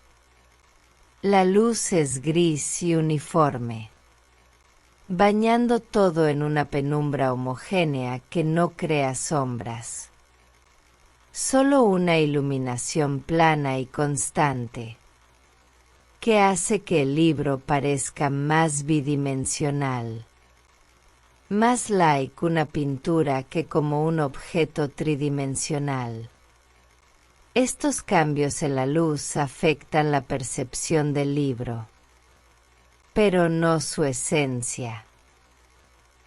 la luz es gris y uniforme, bañando todo en una penumbra homogénea que no crea sombras. Solo una iluminación plana y constante, que hace que el libro parezca más bidimensional, más like una pintura que como un objeto tridimensional. Estos cambios en la luz afectan la percepción del libro, pero no su esencia,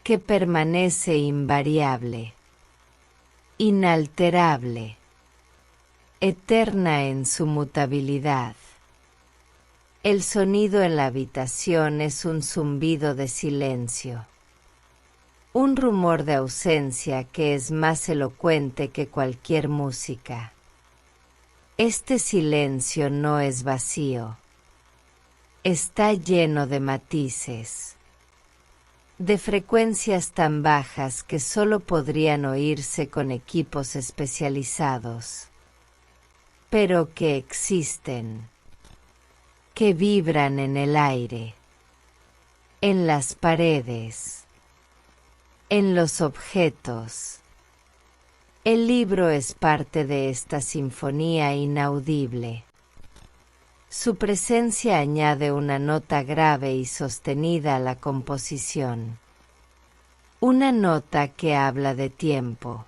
que permanece invariable, inalterable, eterna en su mutabilidad. El sonido en la habitación es un zumbido de silencio, un rumor de ausencia que es más elocuente que cualquier música. Este silencio no es vacío, está lleno de matices, de frecuencias tan bajas que solo podrían oírse con equipos especializados, pero que existen, que vibran en el aire, en las paredes, en los objetos. El libro es parte de esta sinfonía inaudible. Su presencia añade una nota grave y sostenida a la composición. Una nota que habla de tiempo,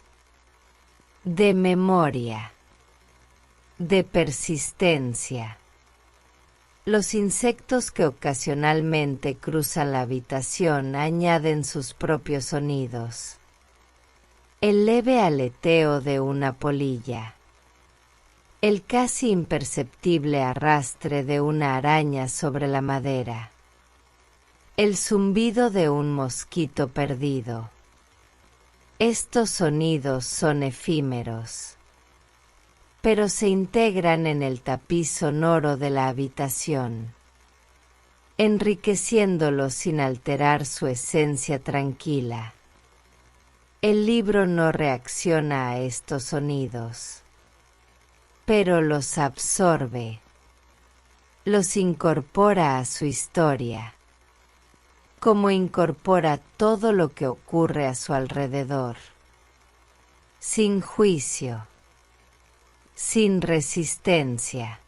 de memoria, de persistencia. Los insectos que ocasionalmente cruzan la habitación añaden sus propios sonidos. El leve aleteo de una polilla, el casi imperceptible arrastre de una araña sobre la madera, el zumbido de un mosquito perdido. Estos sonidos son efímeros, pero se integran en el tapiz sonoro de la habitación, enriqueciéndolo sin alterar su esencia tranquila. El libro no reacciona a estos sonidos, pero los absorbe, los incorpora a su historia. como incorpora todo lo que ocurre a su alrededor, sin juicio, sin resistencia,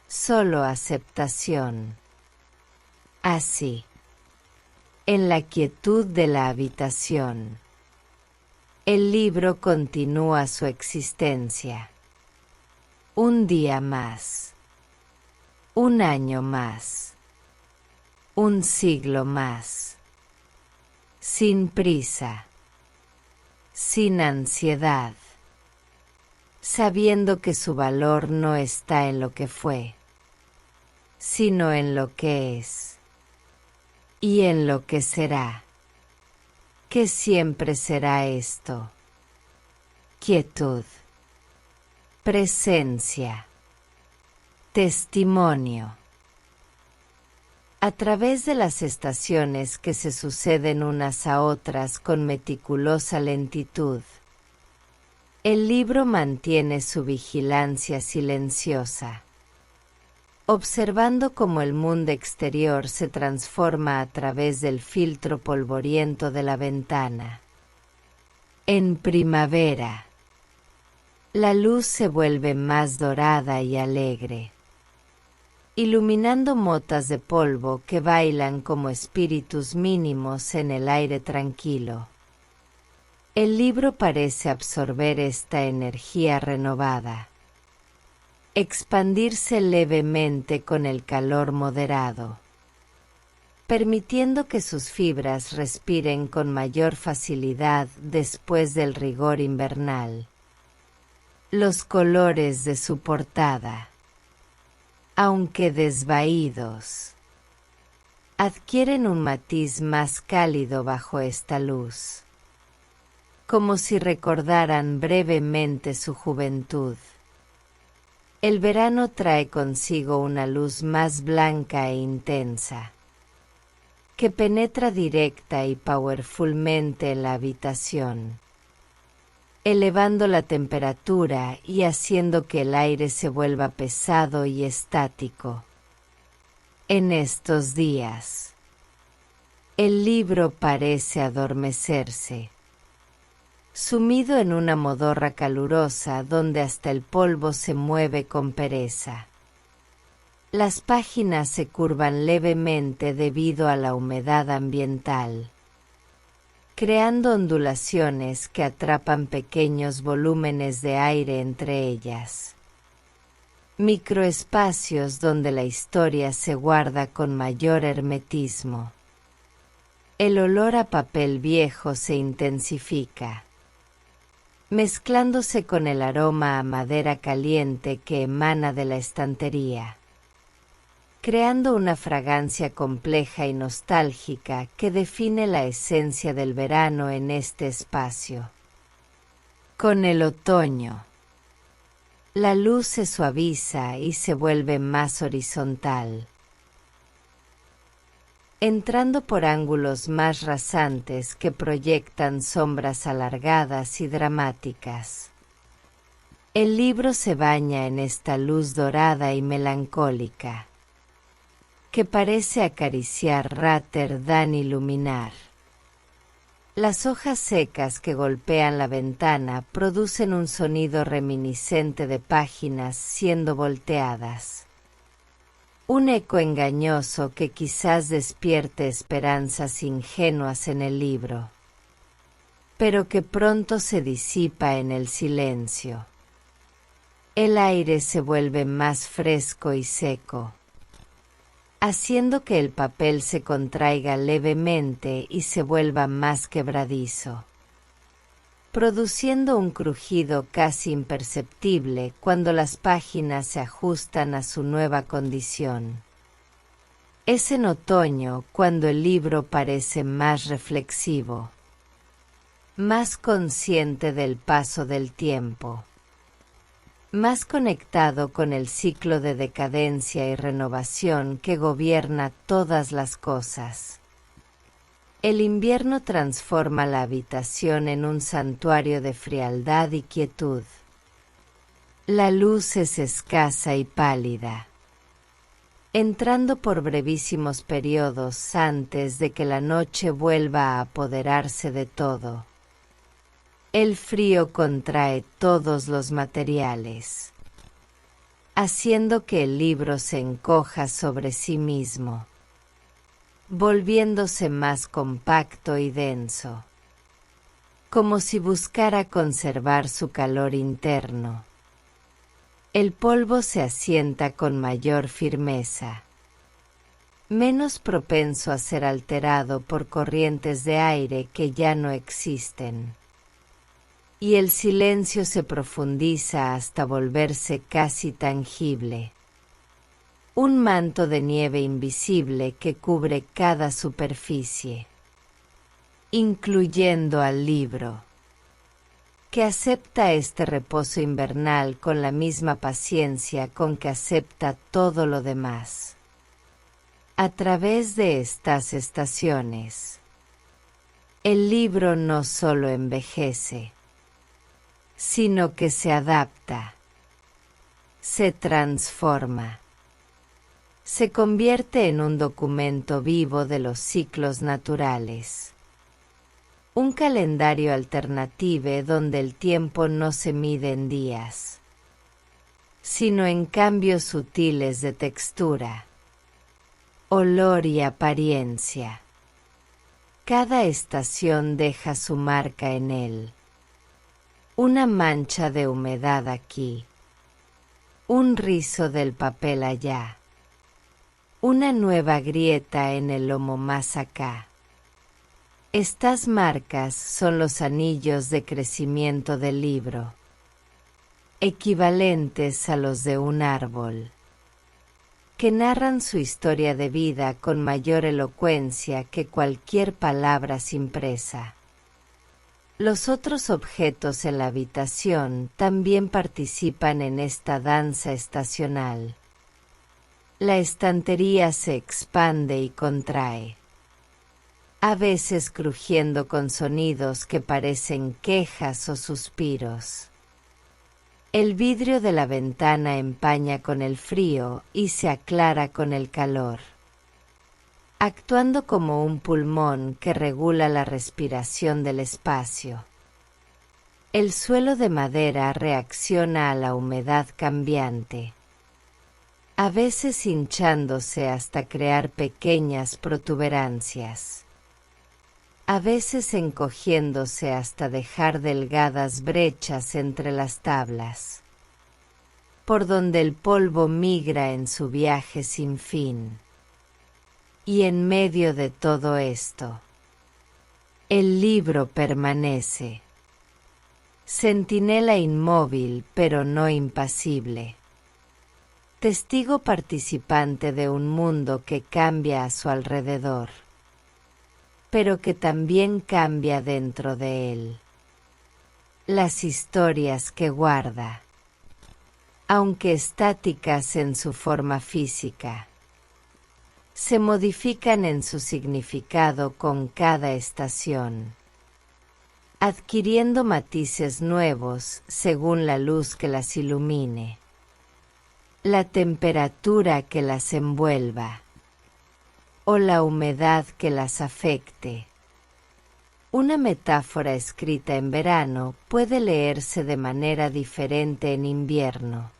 solo aceptación. Así, en la quietud de la habitación, el libro continúa su existencia. Un día más, un año más, un siglo más, sin prisa, sin ansiedad, sabiendo que su valor no está en lo que fue, sino en lo que es, y en lo que será, que siempre será esto: quietud, presencia, testimonio. A través de las estaciones que se suceden unas a otras con meticulosa lentitud, el libro mantiene su vigilancia silenciosa, observando cómo el mundo exterior se transforma a través del filtro polvoriento de la ventana. En primavera, la luz se vuelve más dorada y alegre, iluminando motas de polvo que bailan como espíritus mínimos en el aire tranquilo. El libro parece absorber esta energía renovada, expandirse levemente con el calor moderado, permitiendo que sus fibras respiren con mayor facilidad después del rigor invernal. Los colores de su portada, aunque desvaídos, adquieren un matiz más cálido bajo esta luz, como si recordaran brevemente su juventud. El verano trae consigo una luz más blanca e intensa, que penetra directa y powerfulmente en la habitación, elevando la temperatura y haciendo que el aire se vuelva pesado y estático. En estos días, el libro parece adormecerse, sumido en una modorra calurosa donde hasta el polvo se mueve con pereza. Las páginas se curvan levemente debido a la humedad ambiental, creando ondulaciones que atrapan pequeños volúmenes de aire entre ellas. Microespacios donde la historia se guarda con mayor hermetismo. El olor a papel viejo se intensifica, mezclándose con el aroma a madera caliente que emana de la estantería, creando una fragancia compleja y nostálgica que define la esencia del verano en este espacio. Con el otoño, la luz se suaviza y se vuelve más horizontal, entrando por ángulos más rasantes que proyectan sombras alargadas y dramáticas. El libro se baña en esta luz dorada y melancólica, que parece acariciar Rotterdam iluminar. Las hojas secas que golpean la ventana producen un sonido reminiscente de páginas siendo volteadas. Un eco engañoso que quizás despierte esperanzas ingenuas en el libro, pero que pronto se disipa en el silencio. El aire se vuelve más fresco y seco, haciendo que el papel se contraiga levemente y se vuelva más quebradizo, produciendo un crujido casi imperceptible cuando las páginas se ajustan a su nueva condición. Es en otoño cuando el libro parece más reflexivo, más consciente del paso del tiempo, más conectado con el ciclo de decadencia y renovación que gobierna todas las cosas. El invierno transforma la habitación en un santuario de frialdad y quietud. La luz es escasa y pálida. entrando por brevísimos periodos antes de que la noche vuelva a apoderarse de todo. El frío contrae todos los materiales, haciendo que el libro se encoja sobre sí mismo, volviéndose más compacto y denso, como si buscara conservar su calor interno. El polvo se asienta con mayor firmeza, menos propenso a ser alterado por corrientes de aire que ya no existen, y el silencio se profundiza hasta volverse casi tangible, un manto de nieve invisible que cubre cada superficie, incluyendo al libro, que acepta este reposo invernal con la misma paciencia con que acepta todo lo demás. A través de estas estaciones, el libro no solo envejece, sino que se adapta, se transforma, se convierte en un documento vivo de los ciclos naturales. Un calendario alternativo donde el tiempo no se mide en días, sino en cambios sutiles de textura, olor y apariencia. Cada estación deja su marca en él. Una mancha de humedad aquí, un rizo del papel allá, una nueva grieta en el lomo más acá. Estas marcas son los anillos de crecimiento del libro, equivalentes a los de un árbol, que narran su historia de vida con mayor elocuencia que cualquier palabra impresa. Los otros objetos en la habitación también participan en esta danza estacional. La estantería se expande y contrae, a veces crujiendo con sonidos que parecen quejas o suspiros. El vidrio de la ventana empaña con el frío y se aclara con el calor, actuando como un pulmón que regula la respiración del espacio. El suelo de madera reacciona a la humedad cambiante, a veces hinchándose hasta crear pequeñas protuberancias, a veces encogiéndose hasta dejar delgadas brechas entre las tablas, por donde el polvo migra en su viaje sin fin. Y en medio de todo esto, el libro permanece, centinela inmóvil pero no impasible, testigo participante de un mundo que cambia a su alrededor, pero que también cambia dentro de él. Las historias que guarda, aunque estáticas en su forma física, se modifican en su significado con cada estación, adquiriendo matices nuevos según la luz que las ilumine, la temperatura que las envuelva, o la humedad que las afecte. Una metáfora escrita en verano puede leerse de manera diferente en invierno.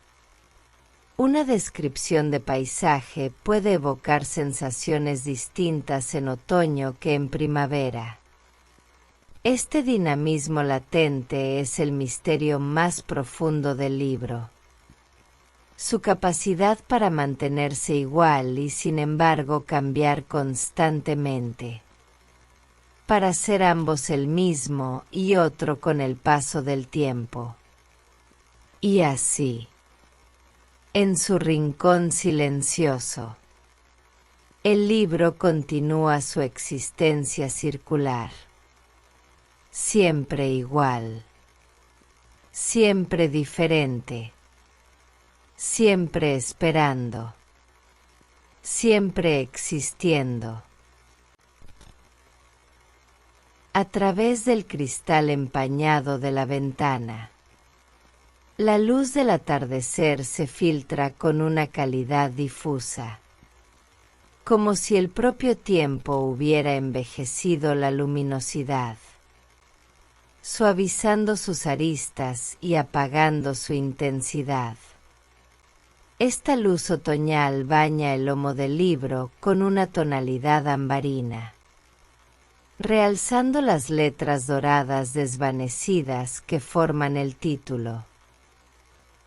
Una descripción de paisaje puede evocar sensaciones distintas en otoño que en primavera. Este dinamismo latente es el misterio más profundo del libro. Su capacidad para mantenerse igual y sin embargo cambiar constantemente, para ser ambos el mismo y otro con el paso del tiempo. Y así, en su rincón silencioso, el libro continúa su existencia circular, siempre igual, siempre diferente, siempre esperando, siempre existiendo. A través del cristal empañado de la ventana, la luz del atardecer se filtra con una calidad difusa, como si el propio tiempo hubiera envejecido la luminosidad, suavizando sus aristas y apagando su intensidad. Esta luz otoñal baña el lomo del libro con una tonalidad ambarina, realzando las letras doradas desvanecidas que forman el título,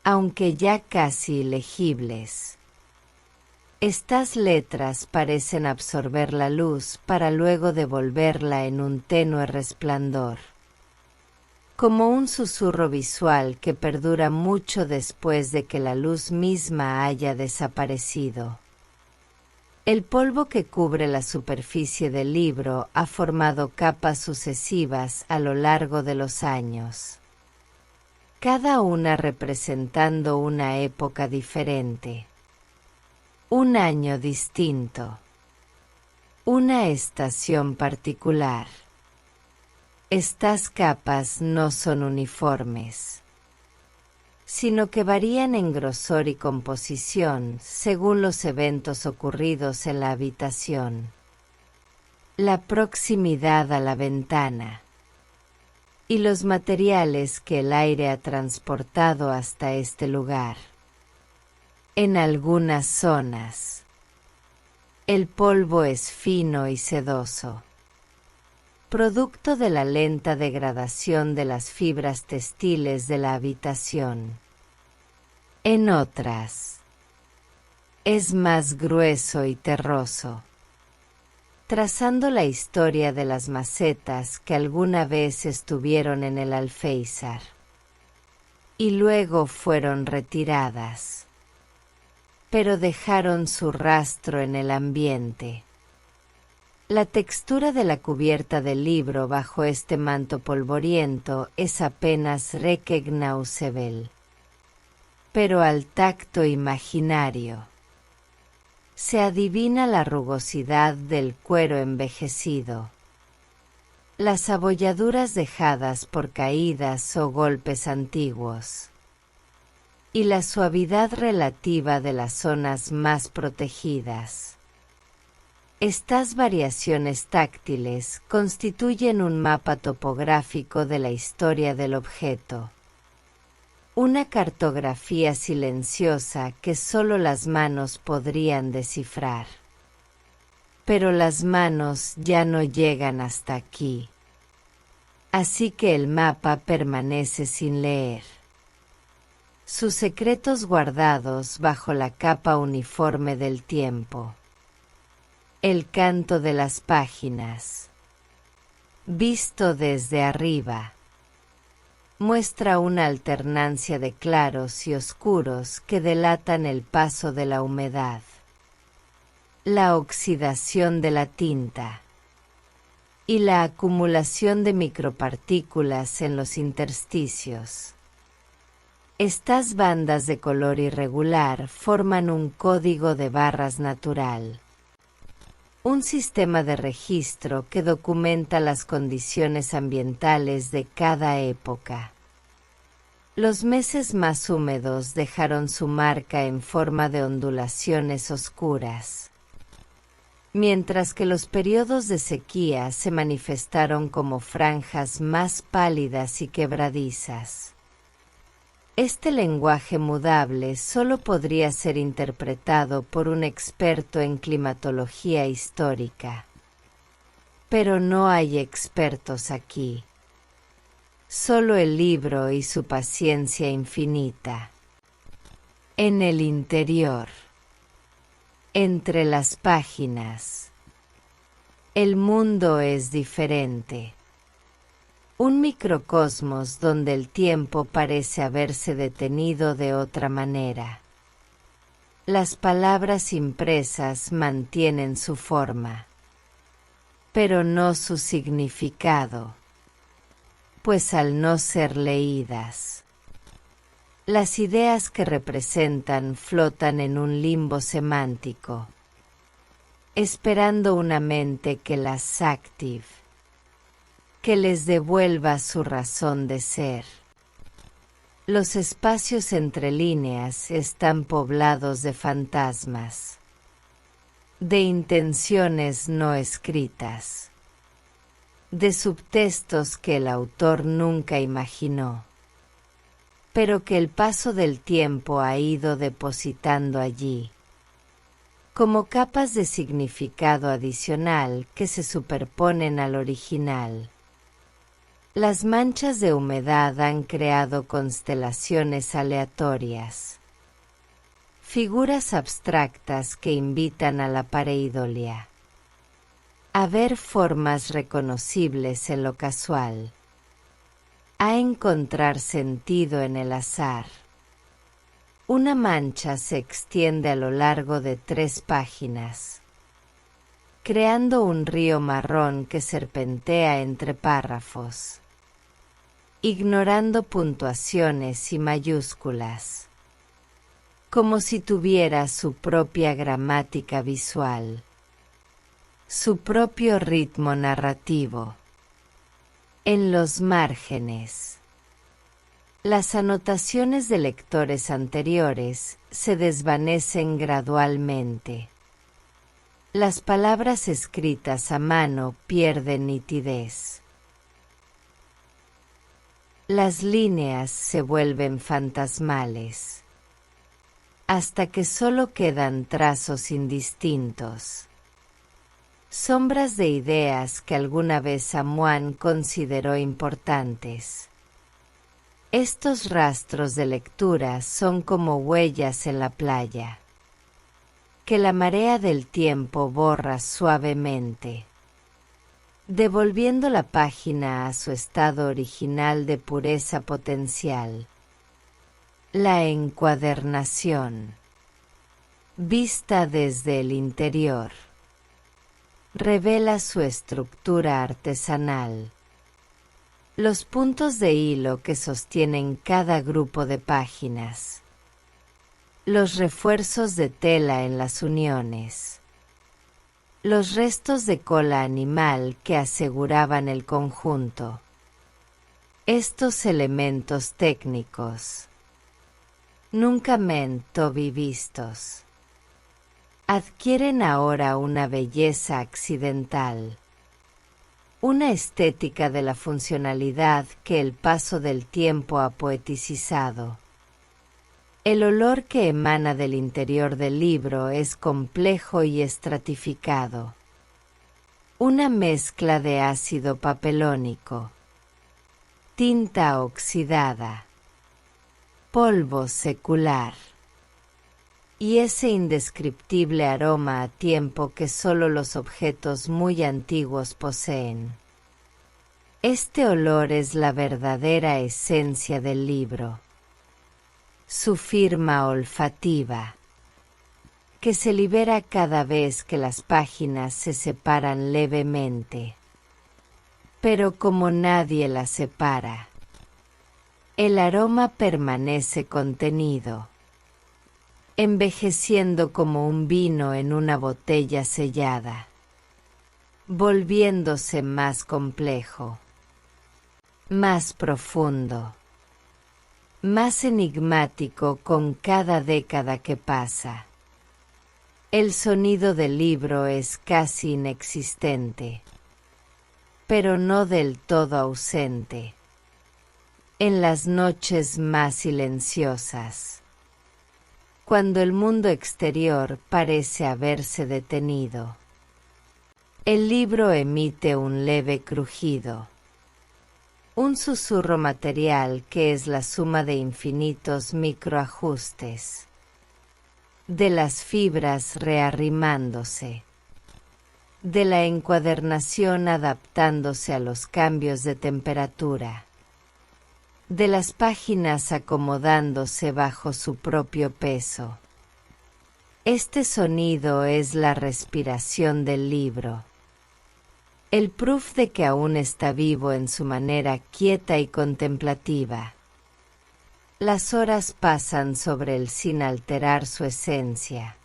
aunque ya casi ilegibles. Estas letras parecen absorber la luz para luego devolverla en un tenue resplandor, como un susurro visual que perdura mucho después de que la luz misma haya desaparecido. El polvo que cubre la superficie del libro ha formado capas sucesivas a lo largo de los años, cada una representando una época diferente, un año distinto, una estación particular. Estas capas no son uniformes, sino que varían en grosor y composición según los eventos ocurridos en la habitación, la proximidad a la ventana y los materiales que el aire ha transportado hasta este lugar. En algunas zonas, el polvo es fino y sedoso, producto de la lenta degradación de las fibras textiles de la habitación. En otras, es más grueso y terroso, trazando la historia de las macetas que alguna vez estuvieron en el alféizar y luego fueron retiradas, pero dejaron su rastro en el ambiente. La textura de la cubierta del libro bajo este manto polvoriento es apenas recognoscible, pero al tacto imaginario se adivina la rugosidad del cuero envejecido, las abolladuras dejadas por caídas o golpes antiguos, y la suavidad relativa de las zonas más protegidas. Estas variaciones táctiles constituyen un mapa topográfico de la historia del objeto, una cartografía silenciosa que solo las manos podrían descifrar. Pero las manos ya no llegan hasta aquí, así que el mapa permanece sin leer, sus secretos guardados bajo la capa uniforme del tiempo. El canto de las páginas, visto desde arriba, muestra una alternancia de claros y oscuros que delatan el paso de la humedad, la oxidación de la tinta y la acumulación de micropartículas en los intersticios. Estas bandas de color irregular forman un código de barras natural, un sistema de registro que documenta las condiciones ambientales de cada época. Los meses más húmedos dejaron su marca en forma de ondulaciones oscuras, mientras que los periodos de sequía se manifestaron como franjas más pálidas y quebradizas. Este lenguaje mudable solo podría ser interpretado por un experto en climatología histórica. Pero no hay expertos aquí. Solo el libro y su paciencia infinita. En el interior, entre las páginas, el mundo es diferente. Un microcosmos donde el tiempo parece haberse detenido de otra manera. Las palabras impresas mantienen su forma, pero no su significado, pues al no ser leídas, las ideas que representan flotan en un limbo semántico, esperando una mente que las active, que les devuelva su razón de ser. Los espacios entre líneas están poblados de fantasmas. de intenciones no escritas, de subtextos que el autor nunca imaginó, pero que el paso del tiempo ha ido depositando allí, como capas de significado adicional que se superponen al original. Las manchas de humedad han creado constelaciones aleatorias, figuras abstractas que invitan a la pareidolia, a ver formas reconocibles en lo casual, a encontrar sentido en el azar. Una mancha se extiende a lo largo de 3 páginas, creando un río marrón que serpentea entre párrafos, ignorando puntuaciones y mayúsculas, como si tuviera su propia gramática visual, su propio ritmo narrativo. En los márgenes, las anotaciones de lectores anteriores se desvanecen gradualmente. Las palabras escritas a mano pierden nitidez. Las líneas se vuelven fantasmales, hasta que solo quedan trazos indistintos, sombras de ideas que alguna vez Samuán consideró importantes. Estos rastros de lectura son como huellas en la playa, que la marea del tiempo borra suavemente, devolviendo la página a su estado original de pureza potencial. La encuadernación, vista desde el interior, revela su estructura artesanal, los puntos de hilo que sostienen cada grupo de páginas, los refuerzos de tela en las uniones, los restos de cola animal que aseguraban el conjunto. Estos elementos técnicos, nunca mento vistos, adquieren ahora una belleza accidental, una estética de la funcionalidad que el paso del tiempo ha poeticizado. El olor que emana del interior del libro es complejo y estratificado, una mezcla de ácido papelónico, tinta oxidada, polvo secular, y ese indescriptible aroma a tiempo que solo los objetos muy antiguos poseen. Este olor es la verdadera esencia del libro, su firma olfativa, que se libera cada vez que las páginas se separan levemente. Pero como nadie las separa, el aroma permanece contenido, envejeciendo como un vino en una botella sellada, volviéndose más complejo, más profundo, más enigmático con cada década que pasa. El sonido del libro es casi inexistente, pero no del todo ausente. En las noches más silenciosas, cuando el mundo exterior parece haberse detenido, el libro emite un leve crujido, un susurro material que es la suma de infinitos microajustes, de las fibras rearrimándose, de la encuadernación adaptándose a los cambios de temperatura, de las páginas acomodándose bajo su propio peso. Este sonido es la respiración del libro, el proof de que aún está vivo en su manera quieta y contemplativa. Las horas pasan sobre él sin alterar su esencia,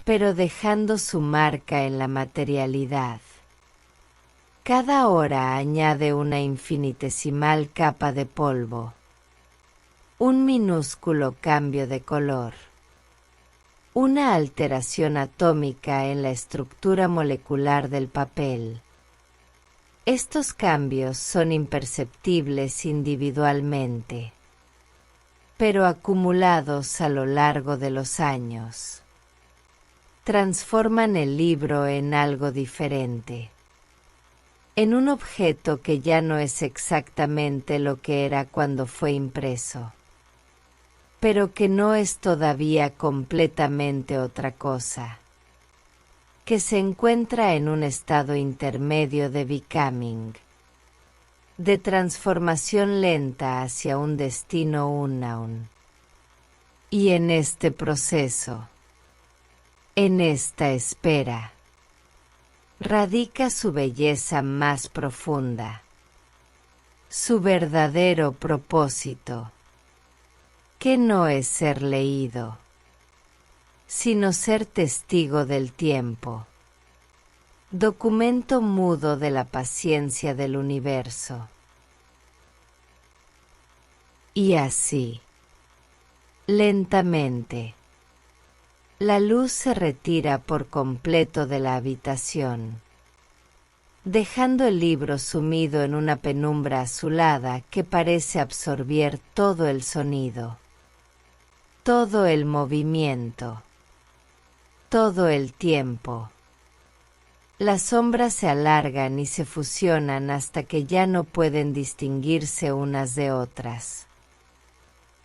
pero dejando su marca en la materialidad. Cada hora añade una infinitesimal capa de polvo, un minúsculo cambio de color, una alteración atómica en la estructura molecular del papel. Estos cambios son imperceptibles individualmente, pero acumulados a lo largo de los años, transforman el libro en algo diferente, en un objeto que ya no es exactamente lo que era cuando fue impreso, pero que no es todavía completamente otra cosa, que se encuentra en un estado intermedio de becoming, de transformación lenta hacia un destino unknown. Y en este proceso, en esta espera, radica su belleza más profunda, su verdadero propósito, que no es ser leído, sino ser testigo del tiempo, documento mudo de la paciencia del universo. Y así, lentamente, la luz se retira por completo de la habitación, dejando el libro sumido en una penumbra azulada que parece absorber todo el sonido, todo el movimiento, todo el tiempo. Las sombras se alargan y se fusionan hasta que ya no pueden distinguirse unas de otras,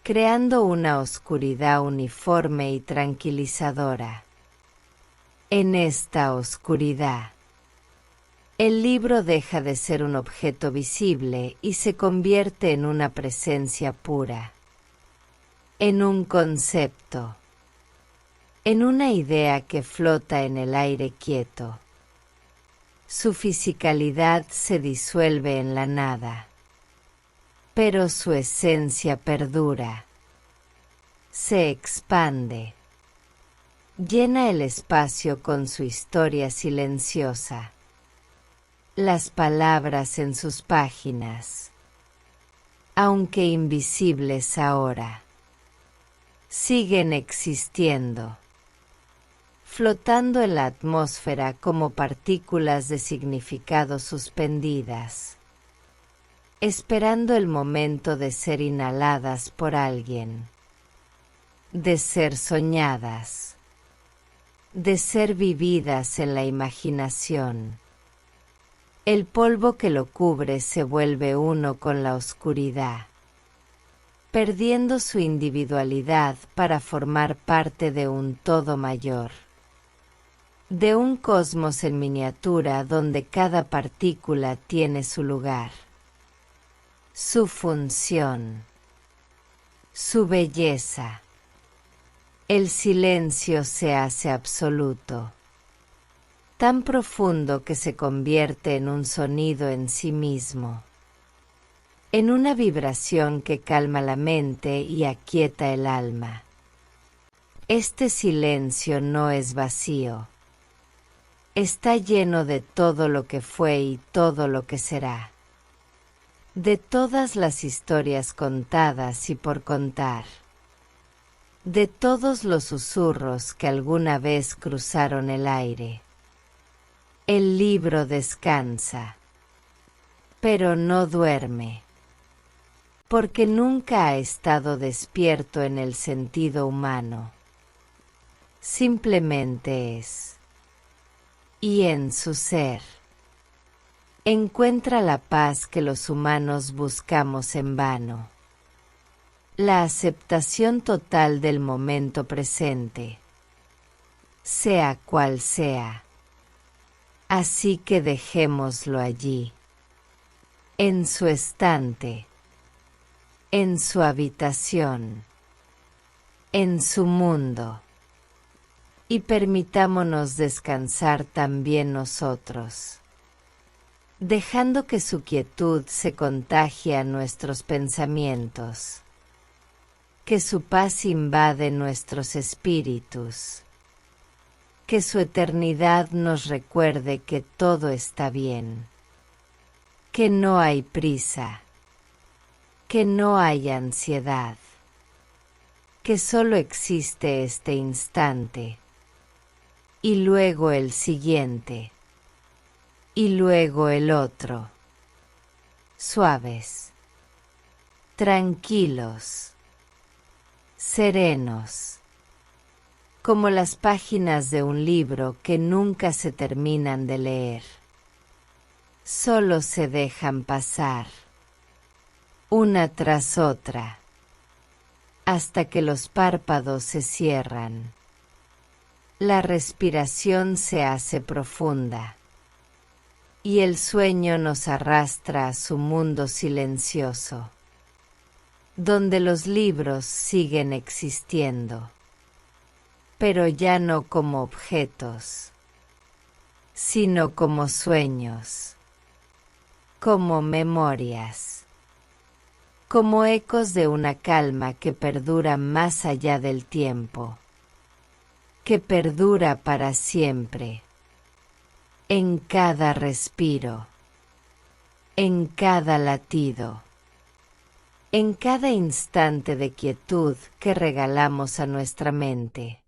creando una oscuridad uniforme y tranquilizadora. En esta oscuridad, el libro deja de ser un objeto visible y se convierte en una presencia pura, en un concepto, en una idea que flota en el aire quieto. Su fisicalidad se disuelve en la nada, pero su esencia perdura, se expande, llena el espacio con su historia silenciosa. Las palabras en sus páginas, aunque invisibles ahora, siguen existiendo, flotando en la atmósfera como partículas de significado suspendidas, esperando el momento de ser inhaladas por alguien, de ser soñadas, de ser vividas en la imaginación. El polvo que lo cubre se vuelve uno con la oscuridad, perdiendo su individualidad para formar parte de un todo mayor, de un cosmos en miniatura donde cada partícula tiene su lugar, su función, su belleza. El silencio se hace absoluto, tan profundo que se convierte en un sonido en sí mismo, en una vibración que calma la mente y aquieta el alma. Este silencio no es vacío, está lleno de todo lo que fue y todo lo que será, de todas las historias contadas y por contar, de todos los susurros que alguna vez cruzaron el aire. El libro descansa, pero no duerme, porque nunca ha estado despierto en el sentido humano. Simplemente es, y en su ser, encuentra la paz que los humanos buscamos en vano, la aceptación total del momento presente, sea cual sea. Así que dejémoslo allí, en su estante, en su habitación, en su mundo, y permitámonos descansar también nosotros, dejando que su quietud se contagie a nuestros pensamientos, que su paz invade nuestros espíritus, que su eternidad nos recuerde que todo está bien, que no hay prisa, que no hay ansiedad, que solo existe este instante, y luego el siguiente, y luego el otro, suaves, tranquilos, serenos, como las páginas de un libro que nunca se terminan de leer. Solo se dejan pasar, una tras otra, hasta que los párpados se cierran. La respiración se hace profunda, y el sueño nos arrastra a su mundo silencioso, donde los libros siguen existiendo, pero ya no como objetos, sino como sueños, como memorias, como ecos de una calma que perdura más allá del tiempo, que perdura para siempre, en cada respiro, en cada latido, en cada instante de quietud que regalamos a nuestra mente.